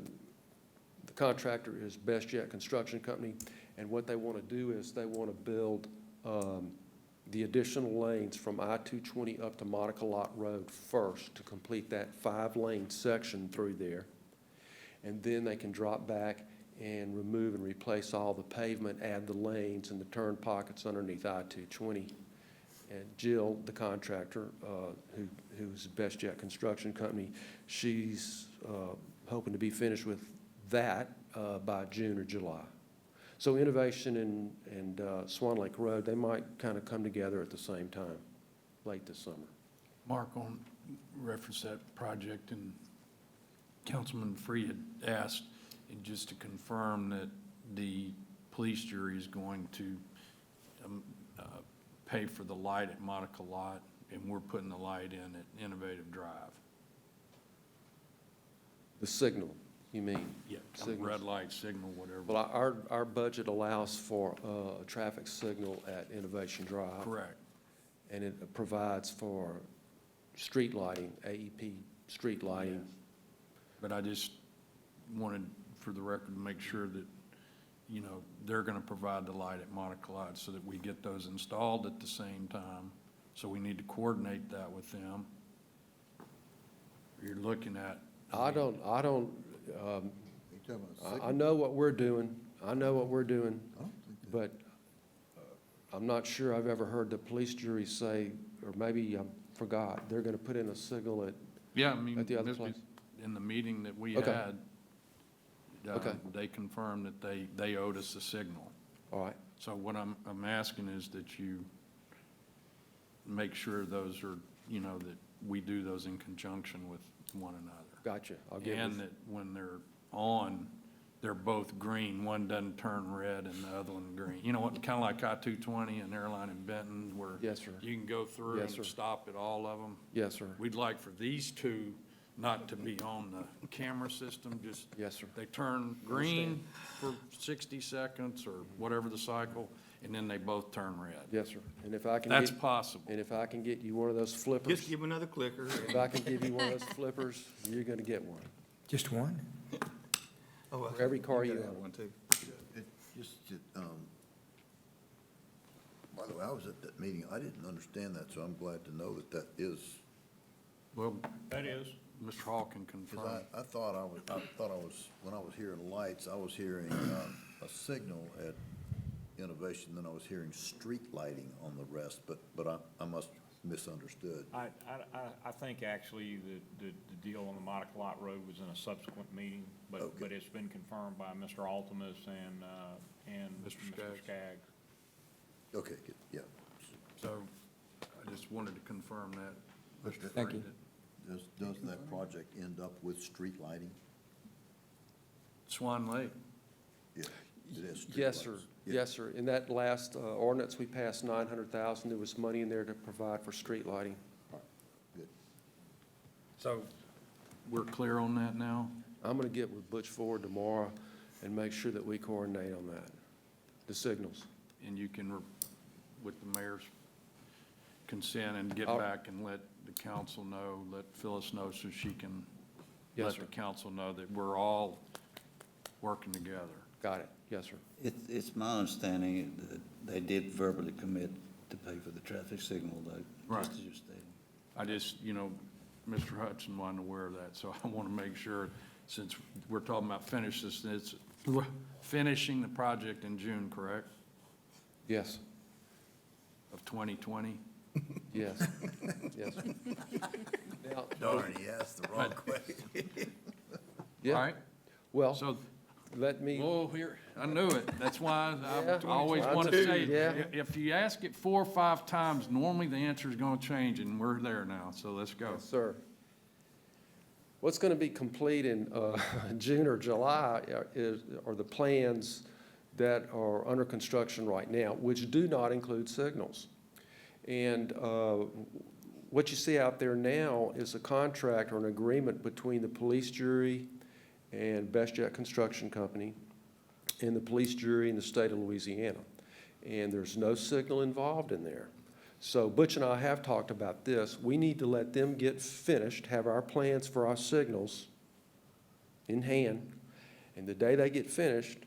L: contractor is Best Yet Construction Company, and what they want to do is they want to build the additional lanes from I-220 up to Monica Lot Road first to complete that 5-lane section through there. And then they can drop back and remove and replace all the pavement, add the lanes and the turn pockets underneath I-220. And Jill, the contractor, who's Best Yet Construction Company, she's hoping to be finished with that by June or July. So Innovation and Swan Lake Road, they might kind of come together at the same time, late this summer.
F: Mark, on reference that project, and Councilman Free had asked, and just to confirm that the police jury is going to pay for the light at Monica Lot, and we're putting the light in at Innovative Drive.
L: The signal, you mean?
F: Yeah,
L: Signals.
F: red light, signal, whatever.
L: Well, our budget allows for a traffic signal at Innovation Drive.
F: Correct.
L: And it provides for street lighting, AEP street lighting.
F: But I just wanted, for the record, to make sure that, you know, they're gonna provide the light at Monica Lot so that we get those installed at the same time. So we need to coordinate that with them. You're looking at.
L: I know what we're doing. I know what we're doing. But I'm not sure I've ever heard the police jury say, or maybe I forgot, they're gonna put in a signal
F: Yeah, I mean,
L: at the other place.
F: in the meeting that we
L: Okay.
F: had,
L: Okay.
F: they confirmed that they owed us a signal.
L: All right,
F: So what I'm asking is that you make sure those are, you know, that we do those in conjunction with one another.
L: gotcha. I'll get
F: And
L: with,
F: that when they're on, they're both green. One doesn't turn red and the other one green. You know what, kind of like I-220 and Airline in Benton, where
L: yes, sir.
F: you can go through
L: Yes, sir.
F: and stop at all of them.
L: Yes, sir.
F: We'd like for these two not to be on the camera system, just
L: Yes, sir.
F: they turn green for 60 seconds or whatever the cycle, and then they both turn red.
L: Yes, sir. And if I can
F: That's
L: get,
F: possible.
L: and if I can get you one of those flippers,
C: Just give them another clicker.
L: if I can give you one of those flippers, you're gonna get one.
H: Just one?
C: Oh,
L: For every car you
C: got
L: own.
C: one too.
K: It just, by the way, I was at that meeting. I didn't understand that, so I'm glad to know that that is,
F: Well,
G: That is.
F: Mr. Hall can
K: because
F: confirm.
K: I thought I was, when I was hearing lights, I was hearing a signal at Innovation, then I was hearing street lighting on the rest, but I must misunderstood.
G: I think actually the deal on the Monica Lot Road was in a subsequent meeting,
K: Okay.
G: but it's been confirmed by Mr. Altimus and
F: Mr.
G: Mr. Skaggs.
K: Okay, good, yeah.
F: So I just wanted to confirm that. Mr.
H: Thank
F: Free,
H: you.
K: Does that project end up with street lighting?
F: Swan Lake.
K: Yeah. It has street
L: Yes, sir.
K: lights. Yeah.
L: Yes, sir. In that last ordinance, we passed 900,000. There was money in there to provide for street lighting.
K: Good.
F: So we're clear on that now?
L: I'm gonna get with Butch Ford tomorrow and make sure that we coordinate on that, the signals.
F: And you can, with the mayor's consent, and get
L: I'll-
F: back and let the council know, let Phyllis know so she can
L: Yes,
F: let
L: sir.
F: the council know that we're all working together.
L: Got it, yes, sir.
D: It's my understanding that they did verbally commit to pay for the traffic signal, though,
F: Right.
D: just as you stated.
F: I just, Mr. Hudson wasn't aware of that, so I want to make sure, since we're talking about finishing the project in June, correct,
L: Yes,
F: of 2020?
L: yes, yes. Now,
K: Darn, he asked the wrong question.
F: All
L: yeah,
F: right,
L: well,
F: so,
L: let me,
F: whoa, here, I knew it. That's why
L: Yeah,
F: I always
L: mine
F: want to
L: too,
F: say,
L: yeah.
F: if you ask it 4 or 5 times, normally the answer is going to change, and we're there now, so let's go.
L: yes, sir. What's gonna be complete in, June or July are the plans that are under construction right now, which do not include signals. And what you see out there now is a contract or an agreement between the police jury and Best Jet Construction Company and the police jury in the state of Louisiana. And there's no signal involved in there. So Butch and I have talked about this. We need to let them get finished, have our plans for our signals in hand. And the day they get finished,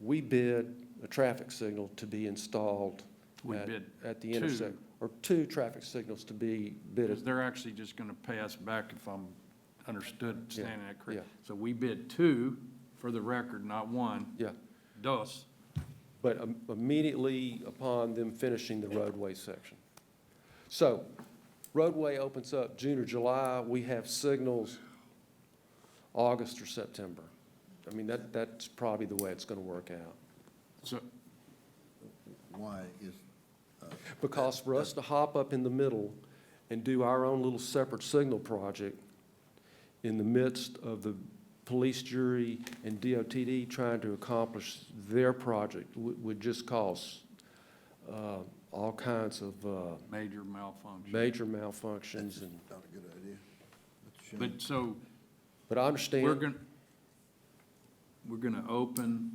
L: we bid a traffic signal to be installed
F: We bid
L: at the
F: 2.
L: intersection. Or 2 traffic signals to be
F: Because
L: bidded.
F: they're actually just going to pay us back if I'm understanding that correct.
L: yeah.
F: So we bid 2 for the record, not 1.
L: Yeah,
F: Dos.
L: but immediately upon them finishing the roadway section. So roadway opens up June or July, we have signals August or September. I mean, that's probably the way it's gonna work out.
F: So,
K: Why is,
L: Because for us to hop up in the middle and do our own little separate signal project in the midst of the police jury and DOTD trying to accomplish their project would just cause all kinds of
F: major malfunction.
L: major malfunctions and,
K: not a good idea.
F: But so,
L: but I understand.
F: we're gonna open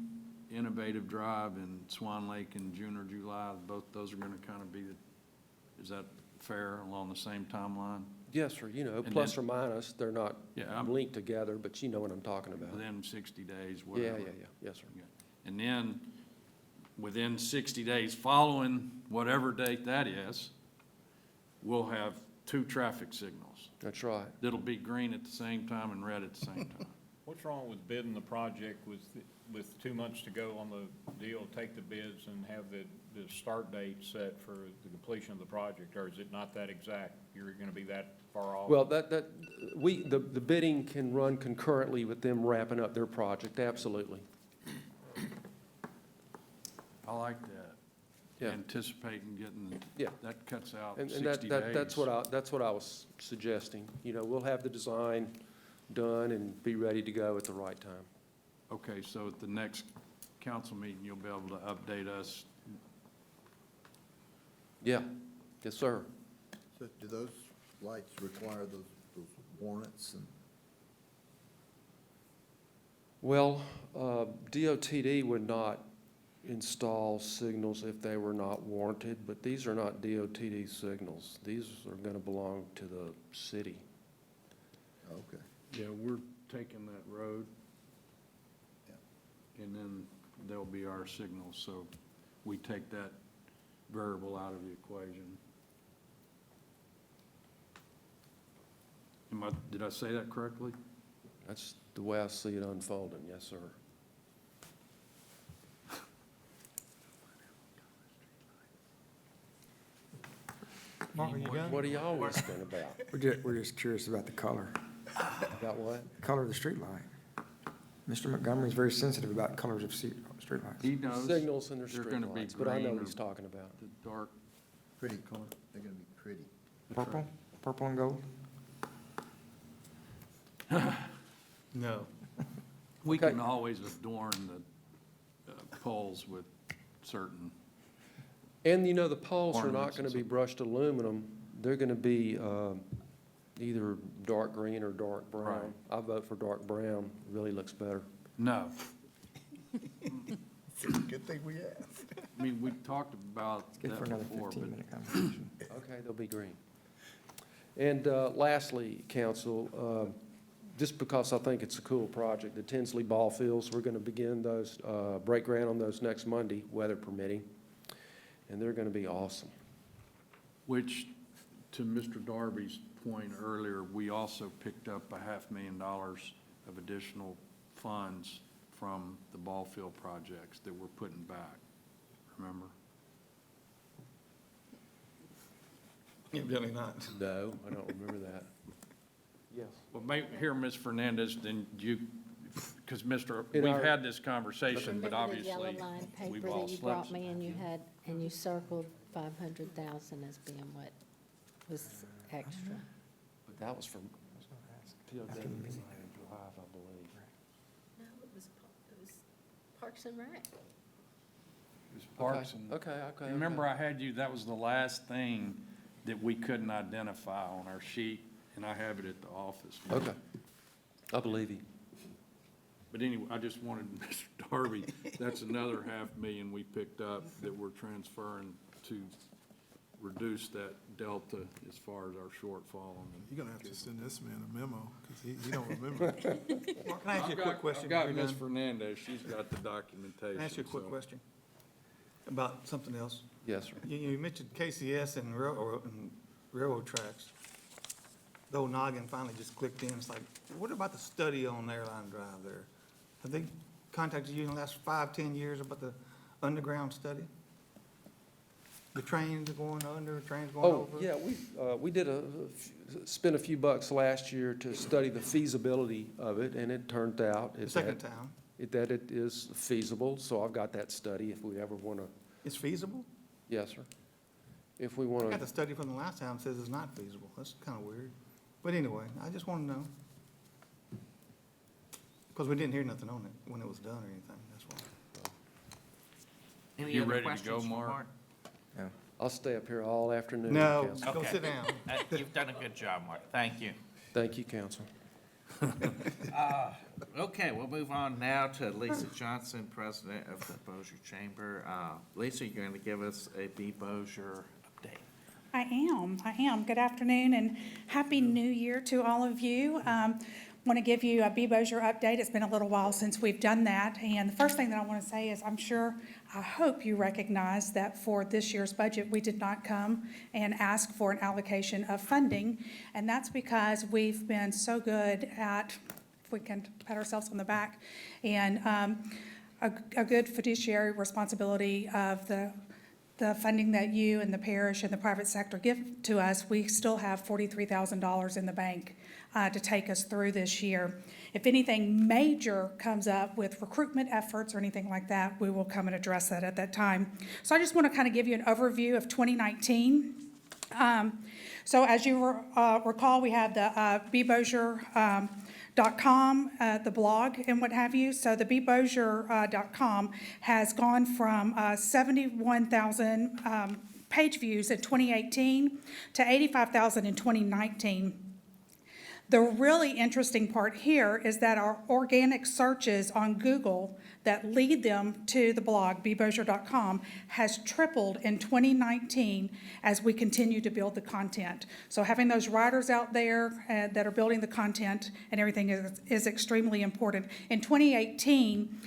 F: Innovative Drive in Swan Lake in June or July. Both those are gonna kind of be, is that fair, along the same timeline?
L: Yes, sir,
F: And
L: plus
F: then-
L: or minus, they're not
F: Yeah, I'm-
L: linked together, but you know what I'm talking about.
F: Within 60 days,
L: Yeah,
F: whatever.
L: yeah, yes, sir.
F: Okay. And then, within 60 days following whatever date that is, we'll have 2 traffic signals.
L: That's right.
F: That'll be green at the same time and red at the same time.
G: What's wrong with bidding the project with 2 months to go on the deal, take the bids and have the start date set for the completion of the project? Or is it not that exact? You're gonna be that far off?
L: Well, the bidding can run concurrently with them wrapping up their project, absolutely.
F: I like that.
L: Yeah.
F: Anticipating getting,
L: Yeah.
F: that cuts out
L: And
F: 60 days.
L: that's what I was suggesting. We'll have the design done and be ready to go at the right time.
F: Okay, so at the next council meeting, you'll be able to update us.
L: Yeah, yes, sir.
K: So do those lights require those warrants and?
L: Well, DOTD would not install signals if they were not warranted, but these are not DOTD signals. These are gonna belong to the city.
K: Okay.
F: Yeah, we're taking that road. And then there'll be our signals, so we take that variable out of the equation. Did I say that correctly?
L: That's the way I see it unfolding, yes, sir.
C: Mark, are you done?
L: What are y'all whispering about?
H: We're just curious about the color,
L: About what?
H: color of the streetlight. Mr. Montgomery's very sensitive about colors of streetlights.
F: He knows.
L: Signals and their
F: They're gonna be
L: streetlights, but I know
F: green
L: what he's
F: or-
L: talking about.
F: The dark,
K: Pretty color, they're gonna be pretty.
H: Purple, purple and gold?
C: No.
F: we
L: Okay.
F: can always adorn the poles with certain,
L: And the poles are not
F: Ornaments
L: gonna
F: and
L: be
F: stuff.
L: brushed aluminum, they're gonna be, either dark green or dark brown.
F: Right.
L: I vote for dark brown, really looks better.
F: No.
C: Good thing we asked.
F: I mean, we talked about
H: Good for
F: that
H: another
F: before, but
H: 15-minute conversation.
L: Okay, they'll be green. And lastly, council, just because I think it's a cool project, the Tinsley Ball Fields, we're going to begin those, break ground on those next Monday, weather permitting, and they're going to be awesome.
F: which, to Mr. Darby's point earlier, we also picked up $500,000 of additional funds from the ball field projects that we're putting back, remember?
C: Evidently not.
L: No, I don't remember that. Yes.
F: Well, here, Ms. Fernandez, then you, because Mr.,
L: In
F: we've
L: our-
F: had this conversation, but
E: Remember the yellow
F: obviously,
E: line
F: we've
E: paper
F: all
E: that you
F: slept.
E: brought me and you had, and you circled 500,000 as being what was extra?
L: But that was from POW Drive, I believe.
E: No, it was Parks and Rec.
F: It was Parks and.
L: Okay.
F: Remember, I had you, that was the last thing that we couldn't identify on our sheet, and I have it at the office.
L: Okay. I believe you.
F: But anyway, I just wanted, Mr. Darby, that's another $500,000 we picked up that we're transferring to reduce that delta as far as our shortfall on the.
B: You're gonna have to send this man a memo, because he don't remember.
C: Mark, can I ask you a quick question?
F: I've got
C: before you're
F: Ms.
C: done?
F: Fernandez, she's got the documentation.
C: Can I ask you a quick
F: so-
C: question about something else?
L: Yes, sir.
C: You mentioned KCS and railroad tracks. The old noggin finally just clicked in. It's like, what about the study on Airline Drive there? Have they contacted you in the last 5, 10 years about the underground study? The trains going under, trains going
L: Oh,
C: over?
L: yeah, we did spent a few bucks last year to study the feasibility of it, and it turned out
C: The second time.
L: that it is feasible, so I've got that study if we ever want to,
C: It's feasible?
L: yes, sir. If we
C: I
L: want
C: got
L: to,
C: the study from the last time that says it's not feasible. That's kind of weird. But anyway, I just want to know. Because we didn't hear nothing on it when it was done or anything, that's why.
A: Any
F: You
A: other
F: ready to
A: questions
F: go,
A: for
F: Mark?
L: I'll stay up here all afternoon,
C: No,
L: council.
C: go
A: Okay.
C: sit down.
A: You've done a good job, Mark. Thank you.
L: Thank you, council.
A: Okay, we'll move on now to Lisa Johnson, President of the Bossier Chamber. Lisa, you're going to give us a B. Bossier update.
N: I am. Good afternoon and Happy New Year to all of you. Want to give you a B. Bossier update. It's been a little while since we've done that. And the first thing that I want to say is I hope you recognize that for this year's budget, we did not come and ask for an allocation of funding. And that's because we've been so good at, if we can pat ourselves on the back, and a good fiduciary responsibility of the funding that you and the parish and the private sector give to us. We still have $43,000 in the bank to take us through this year. If anything major comes up with recruitment efforts or anything like that, we will come and address that at that time. So I just want to kind of give you an overview of 2019. So as you recall, we had the bbosier.com, the blog and what have you. So the bbosier.com has gone from 71,000 page views in 2018 to 85,000 in 2019. The really interesting part here is that our organic searches on Google that lead them to the blog, bbosier.com, has tripled in 2019 as we continue to build the content. So having those writers out there that are building the content and everything is extremely important. In 2018,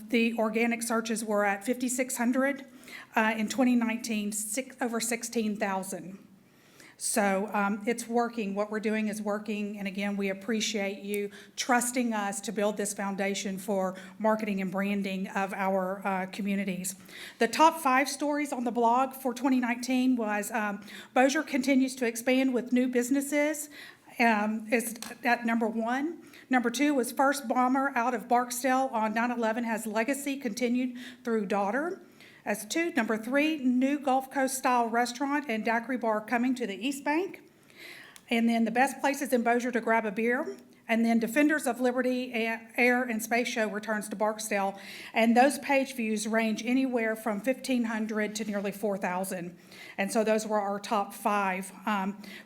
N: the organic searches were at 5,600. In 2019, over 16,000. So it's working. What we're doing is working. And again, we appreciate you trusting us to build this foundation for marketing and branding of our communities. The top 5 stories on the blog for 2019 was Bossier continues to expand with new businesses. Is at number 1. Number 2 was first bomber out of Barksdale on 9/11 has legacy continued through daughter. As 2, number 3, new Gulf Coast style restaurant and daiquiri bar coming to the East Bank. And then the best places in Bossier to grab a beer. And then Defenders of Liberty Air and Space Show returns to Barksdale. And those page views range anywhere from 1,500 to nearly 4,000. And so those were our top 5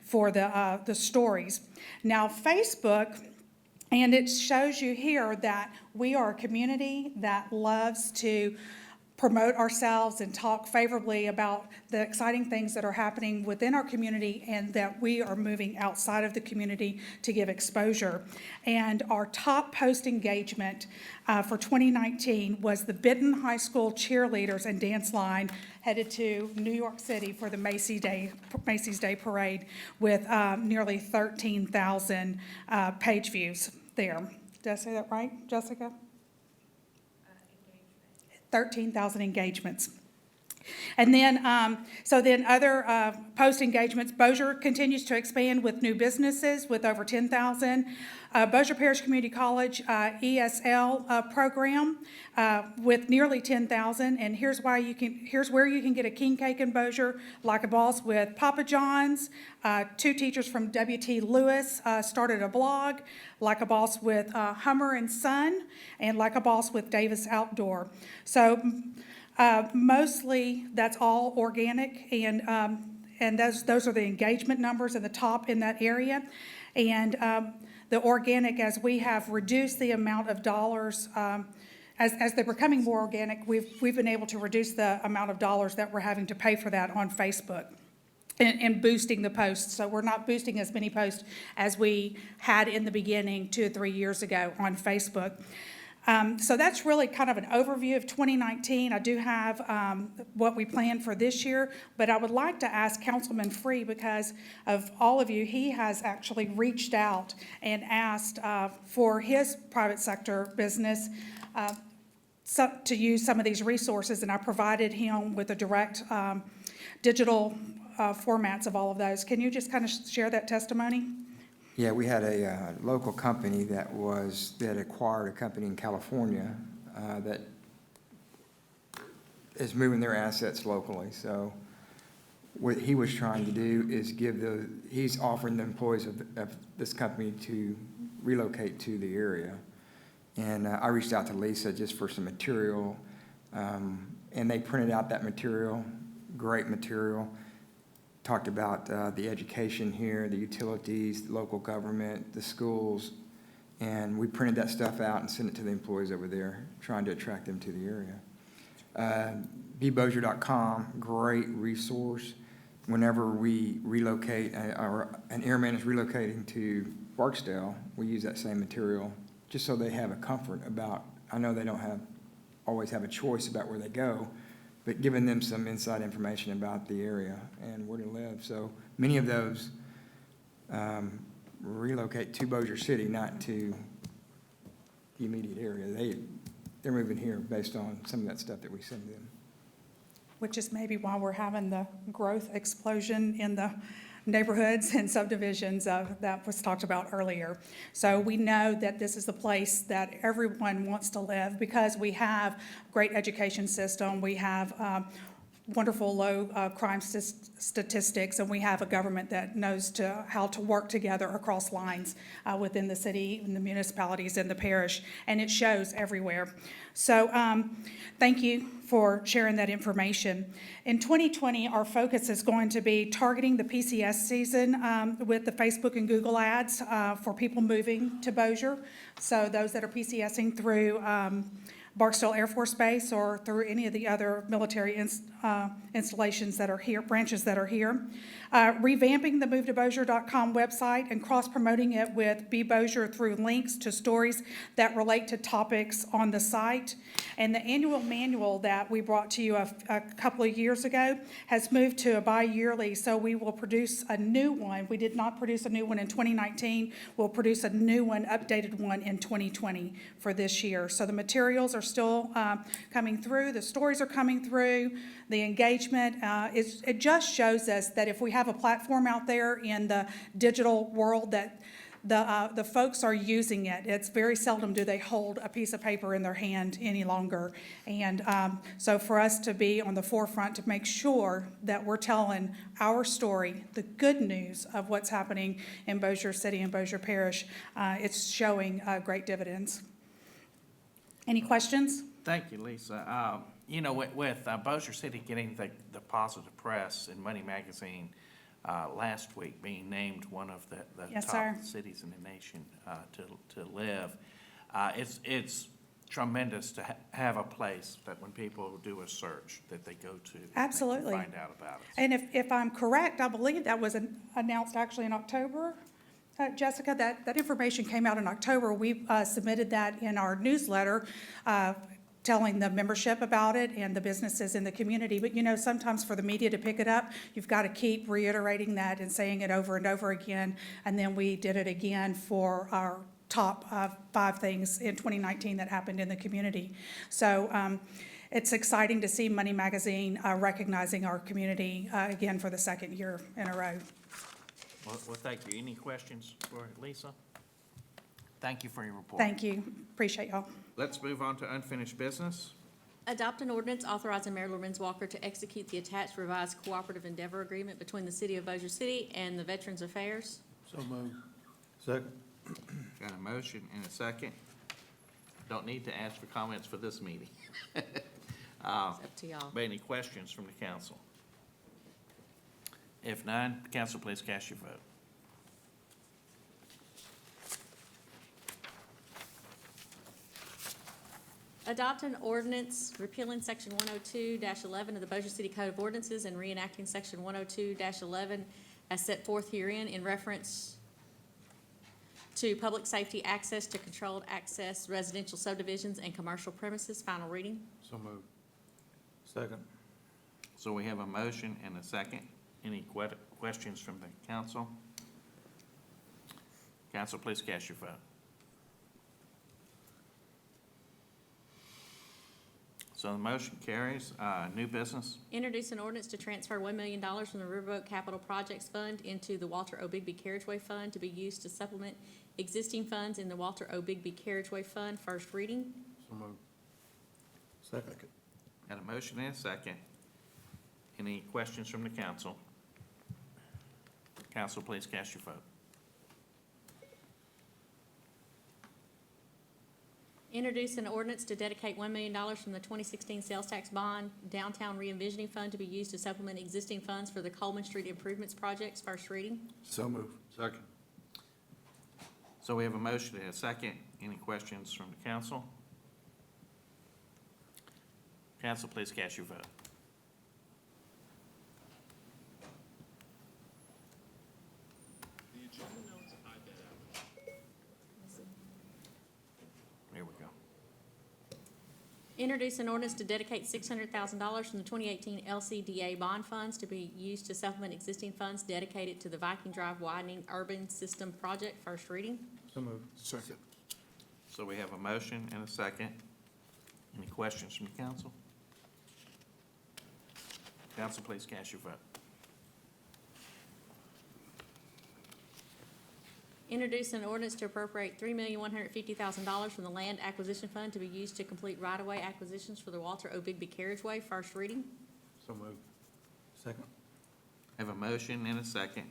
N: for the stories. Now, Facebook, and it shows you here that we are a community that loves to promote ourselves and talk favorably about the exciting things that are happening within our community and that we are moving outside of the community to give exposure. And our top post engagement for 2019 was the Benton High School cheerleaders and dance line headed to New York City for the Macy's Day Parade with nearly 13,000 page views there. Did I say that right, Jessica? 13,000 engagements. And then, so then other post engagements, Bossier continues to expand with new businesses with over 10,000. Bossier Parish Community College ESL program with nearly 10,000. And here's where you can get a king cake in Bossier, like a boss with Papa John's. 2 teachers from W.T. Lewis started a blog, like a boss with Hummer and Son, and like a boss with Davis Outdoor. So mostly that's all organic, and those are the engagement numbers at the top in that area. And the organic, as we have reduced the amount of dollars, as they're becoming more organic, we've been able to reduce the amount of dollars that we're having to pay for that on Facebook and boosting the posts. So we're not boosting as many posts as we had in the beginning 2 or 3 years ago on Facebook. So that's really kind of an overview of 2019. I do have what we plan for this year, but I would like to ask Councilman Free, because of all of you, he has actually reached out and asked for his private sector business to use some of these resources, and I provided him with a direct digital formats of all of those. Can you just kind of share that testimony?
H: Yeah, we had a local company that acquired a company in California that is moving their assets locally. So what he was trying to do is he's offering the employees of this company to relocate to the area. And I reached out to Lisa just for some material, and they printed out that material, great material. Talked about the education here, the utilities, the local government, the schools, and we printed that stuff out and sent it to the employees over there, trying to attract them to the area. bbossier.com, great resource. Whenever we relocate, or an airman is relocating to Barksdale, we use that same material just so they have a comfort about, I know they don't always have a choice about where they go, but giving them some inside information about the area and where to live. So many of those relocate to Bossier City, not to the immediate area. They're moving here based on some of that stuff that we send them.
N: Which is maybe why we're having the growth explosion in the neighborhoods and subdivisions that was talked about earlier. So we know that this is the place that everyone wants to live because we have great education system, we have wonderful low crime statistics, and we have a government that knows how to work together across lines within the city, and the municipalities, and the parish, and it shows everywhere. So thank you for sharing that information. In 2020, our focus is going to be targeting the PCS season with the Facebook and Google ads for people moving to Bossier. So those that are PCSing through Barksdale Air Force Base or through any of the other military installations that are here, branches that are here. Revamping the MoveToBossier.com website and cross-promoting it with Be Bossier through links to stories that relate to topics on the site. And the annual manual that we brought to you a couple of years ago has moved to a bi-yearly, so we will produce a new one. We did not produce a new one in 2019. We'll produce a new one, updated one in 2020 for this year. So the materials are still coming through. The stories are coming through. The engagement, it just shows us that if we have a platform out there in the digital world, the folks are using it. It's very seldom do they hold a piece of paper in their hand any longer. And so for us to be on the forefront to make sure that we're telling our story, the good news of what's happening in Bossier City and Bossier Parish, it's showing great dividends. Any questions?
A: Thank you, Lisa. You know, with Bossier City getting the positive press in Money Magazine last week, being named one of the
N: Yes,
A: top
N: sir.
A: cities in the nation to live, it's tremendous to have a place that when people do a search, that they go to. and they can
N: Absolutely.
A: find out about it.
N: And if I'm correct, I believe that was announced actually in October. Jessica, that information came out in October. We submitted that in our newsletter, telling the membership about it and the businesses in the community. But, you know, sometimes for the media to pick it up, you've got to keep reiterating that and saying it over and over again. And then we did it again for our top 5 things in 2019 that happened in the community. So it's exciting to see Money Magazine recognizing our community again for the 2nd year in a row.
A: Well, thank you. Any questions for Lisa? Thank you for your report.
N: Thank you. Appreciate y'all.
A: Let's move on to unfinished business.
O: Adopt an ordinance authorizing Mayor Lorenz Walker to execute the attached revised cooperative endeavor agreement between the City of Bossier City and the Veterans Affairs.
C: So moved. Second.
A: Got a motion and a second. Don't need to ask for comments for this meeting.
O: It's up to y'all.
A: But any questions from the council? If none, council, please cast your vote.
O: Adopt an ordinance repealing section 102-11 of the Bossier City Code of Ordinances and reenacting section 102-11 as set forth herein in reference to public safety access to controlled access residential subdivisions and commercial premises. Final reading.
F: So moved.
C: Second.
A: So we have a motion and a second. Any questions from the council? Council, please cast your vote. So the motion carries. New business.
O: Introduce an ordinance to transfer $1 million from the Riverboat Capital Projects Fund into the Walter O. Bigby Carriageway Fund to be used to supplement existing funds in the Walter O. Bigby Carriageway Fund. First reading.
F: So moved.
C: Second.
A: Got a motion and a second. Any questions from the council? Council, please cast your vote.
O: Introduce an ordinance to dedicate $1 million from the 2016 sales tax bond downtown re-envisioning fund to be used to supplement existing funds for the Coleman Street improvements projects. First reading.
F: So moved. Second.
A: So we have a motion and a second. Any questions from the council? Council, please cast your vote. Here we go.
O: Introduce an ordinance to dedicate $600,000 from the 2018 LCDA bond funds to be used to supplement existing funds dedicated to the Viking Drive Widening Urban System Project. First reading.
C: So moved.
B: Second.
A: So we have a motion and a second. Any questions from the council? Council, please cast your vote.
O: Introduce an ordinance to appropriate $3,150,000 from the Land Acquisition Fund to be used to complete right-of-way acquisitions for the Walter O. Bigby Carriageway. First reading.
F: So moved.
C: Second.
A: Have a motion and a second.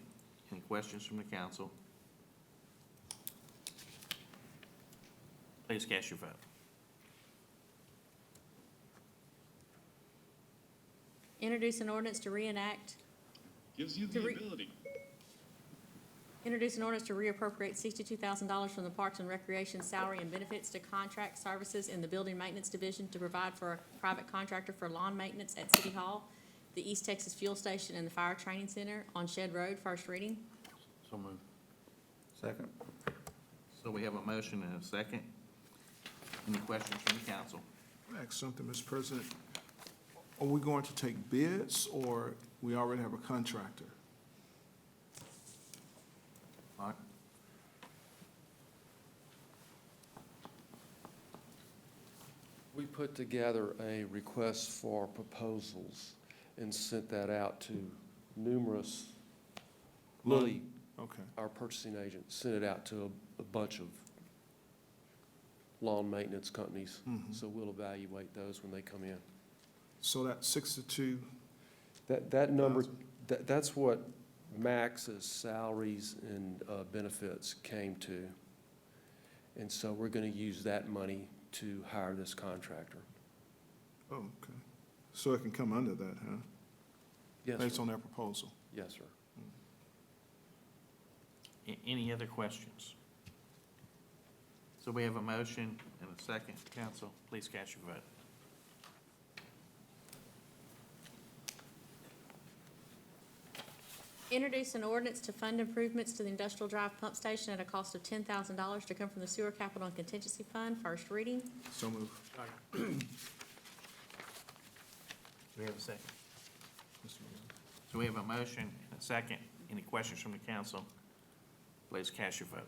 A: Any questions from the council? Please cast your vote.
O: Introduce an ordinance to reenact.
P: Gives you the ability.
O: Introduce an ordinance to reappropriate $62,000 from the Parks and Recreation salary and benefits to contract services in the Building Maintenance Division to provide for a private contractor for lawn maintenance at City Hall, the East Texas Fuel Station, and the Fire Training Center on Shed Road. First reading.
F: So moved.
C: Second.
A: So we have a motion and a second. Any questions from the council?
B: I'll ask something, Mr. President. Are we going to take bids, or we already have a contractor?
A: Mark?
L: We put together a request for proposals and sent that out to numerous
B: Okay.
L: our purchasing agent sent it out to a bunch of lawn maintenance companies. So we'll evaluate those when they come in.
B: So that's 62,
L: That number, that's what Max's salaries and benefits came to. And so we're going to use that money to hire this contractor.
B: oh, okay. So it can come under that, huh?
L: Yes,
B: Based
L: sir.
B: on their proposal.
L: Yes, sir.
A: Any other questions? So we have a motion and a second. Council, please cast your vote.
O: Introduce an ordinance to fund improvements to the Industrial Drive Pump Station at a cost of $10,000 to come from the Sewer Capital and Contingency Fund. First reading.
B: So move.
A: Do we have a second? So we have a motion and a second. Any questions from the council? Please cast your vote.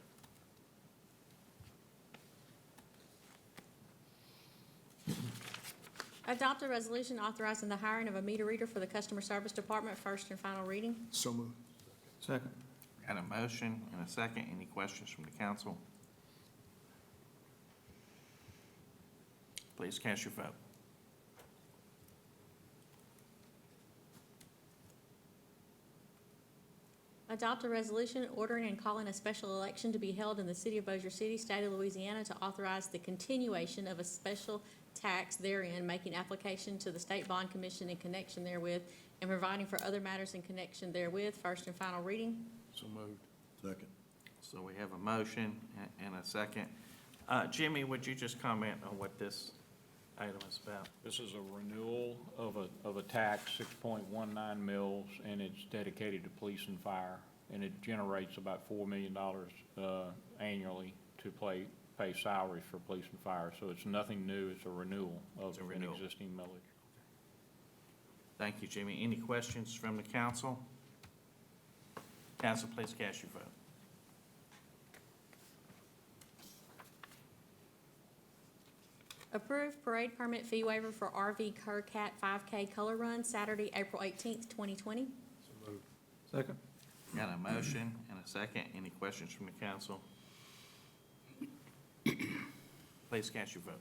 O: Adopt a resolution authorizing the hiring of a meter reader for the Customer Service Department. First and final reading.
B: So move.
C: Second.
A: Got a motion and a second. Any questions from the council? Please cast your vote.
O: Adopt a resolution ordering and calling a special election to be held in the city of Bossier City, state of Louisiana, to authorize the continuation of a special tax therein, making application to the State Bond Commission in connection therewith, and providing for other matters in connection therewith. First and final reading.
F: So moved.
K: Second.
A: So we have a motion and a second. Jimmy, would you just comment on what this item is about?
G: This is a renewal of a tax, 6.19 mils, and it's dedicated to police and fire. And it generates about $4 million annually to pay salaries for police and fire. So it's nothing new, it's a renewal of
A: It's a
G: an
A: renewal.
G: existing millage.
A: Thank you, Jimmy. Any questions from the council? Council, please cast your vote.
O: Approve parade permit fee waiver for RV Cat 5K Color Run, Saturday, April 18th, 2020.
C: Second.
A: Got a motion and a second. Any questions from the council? Please cast your vote.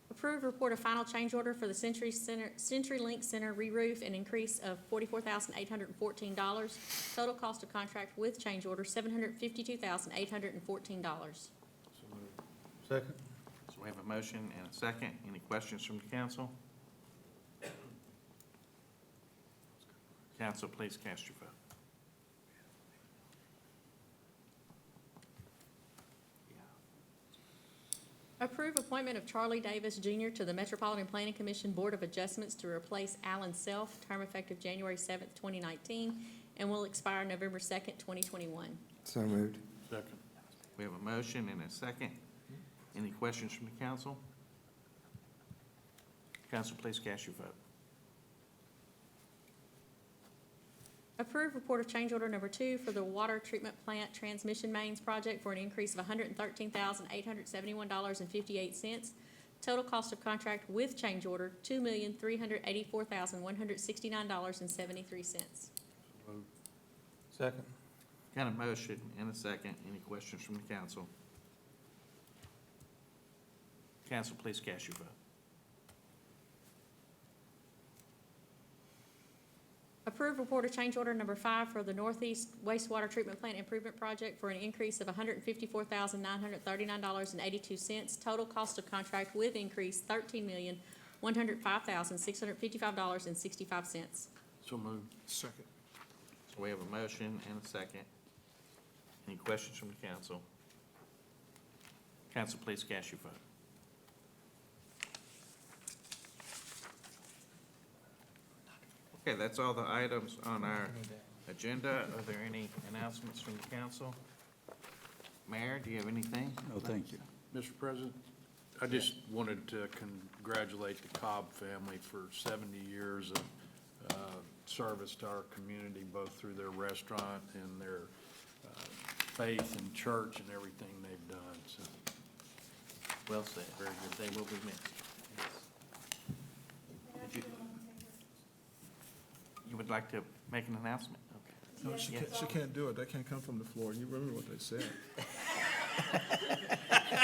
O: Approve report of final change order for the CenturyLink Center re-roof, an increase of $44,814. Total cost of contract with change order, $752,814.
C: Second.
A: So we have a motion and a second. Any questions from the council? Council, please cast your vote.
O: Approve appointment of Charlie Davis Jr. to the Metropolitan Planning Commission Board of Adjustments to replace Alan Self, term effective January 7th, 2019, and will expire November 2nd, 2021.
H: So moved.
F: Second.
A: We have a motion and a second. Any questions from the council? Council, please cast your vote.
O: Approve report of change order number 2 for the water treatment plant transmission mains project for an increase of $113,871.58. Total cost of contract with change order, $2,384,169.73.
C: Second.
A: Got a motion and a second. Any questions from the council? Council, please cast your vote.
O: Approve report of change order number 5 for the Northeast Wastewater Treatment Plant Improvement Project for an increase of $154,939.82. Total cost of contract with increase, $13,105,655.65.
F: So moved.
B: Second.
A: So we have a motion and a second. Any questions from the council? Council, please cast your vote. Okay, that's all the items on our agenda. Are there any announcements from the council? Mayor, do you have anything?
K: No, thank you.
F: Mr. President, I just wanted to congratulate the Cobb family for 70 years of service to our community, both through their restaurant and their faith in church and everything they've done. So,
A: Well said. Very good. They will be missed. Yes. you would like to make an announcement? Okay.
B: No, she can't do it. That can't come from the floor. You remember what they said.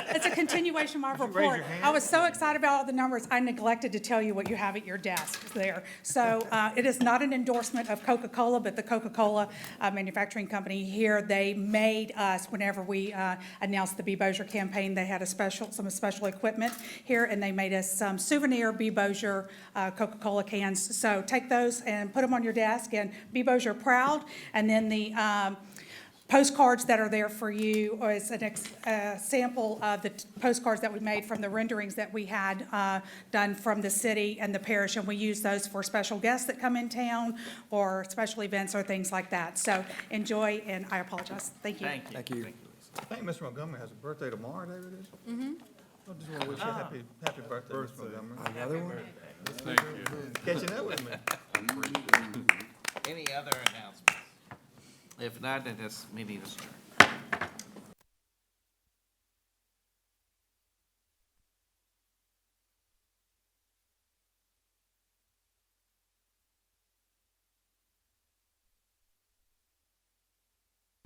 N: It's a continuation of my
C: Would you raise your
N: report.
C: hand?
N: I was so excited about all the numbers, I neglected to tell you what you have at your desk there. So it is not an endorsement of Coca-Cola, but the Coca-Cola manufacturing company here, they made us, whenever we announced the B. Bossier campaign, they had some special equipment here, and they made us some souvenir B. Bossier Coca-Cola cans. So take those and put them on your desk, and B. Bossier proud. And then the postcards that are there for you is a sample of the postcards that we made from the renderings that we had done from the city and the parish, and we use those for special guests that come in town or special events or things like that. So enjoy, and I apologize. Thank you.
A: Thank you.
H: Thank you.
C: I think Mr. Montgomery has a birthday tomorrow, David, is it? Mm-hmm. I just want to wish you a happy birthday, Mr. Montgomery.
H: Another one?
F: Thank you.
C: Catching up with me.
A: Any other announcements? If not, then this meeting is adjourned.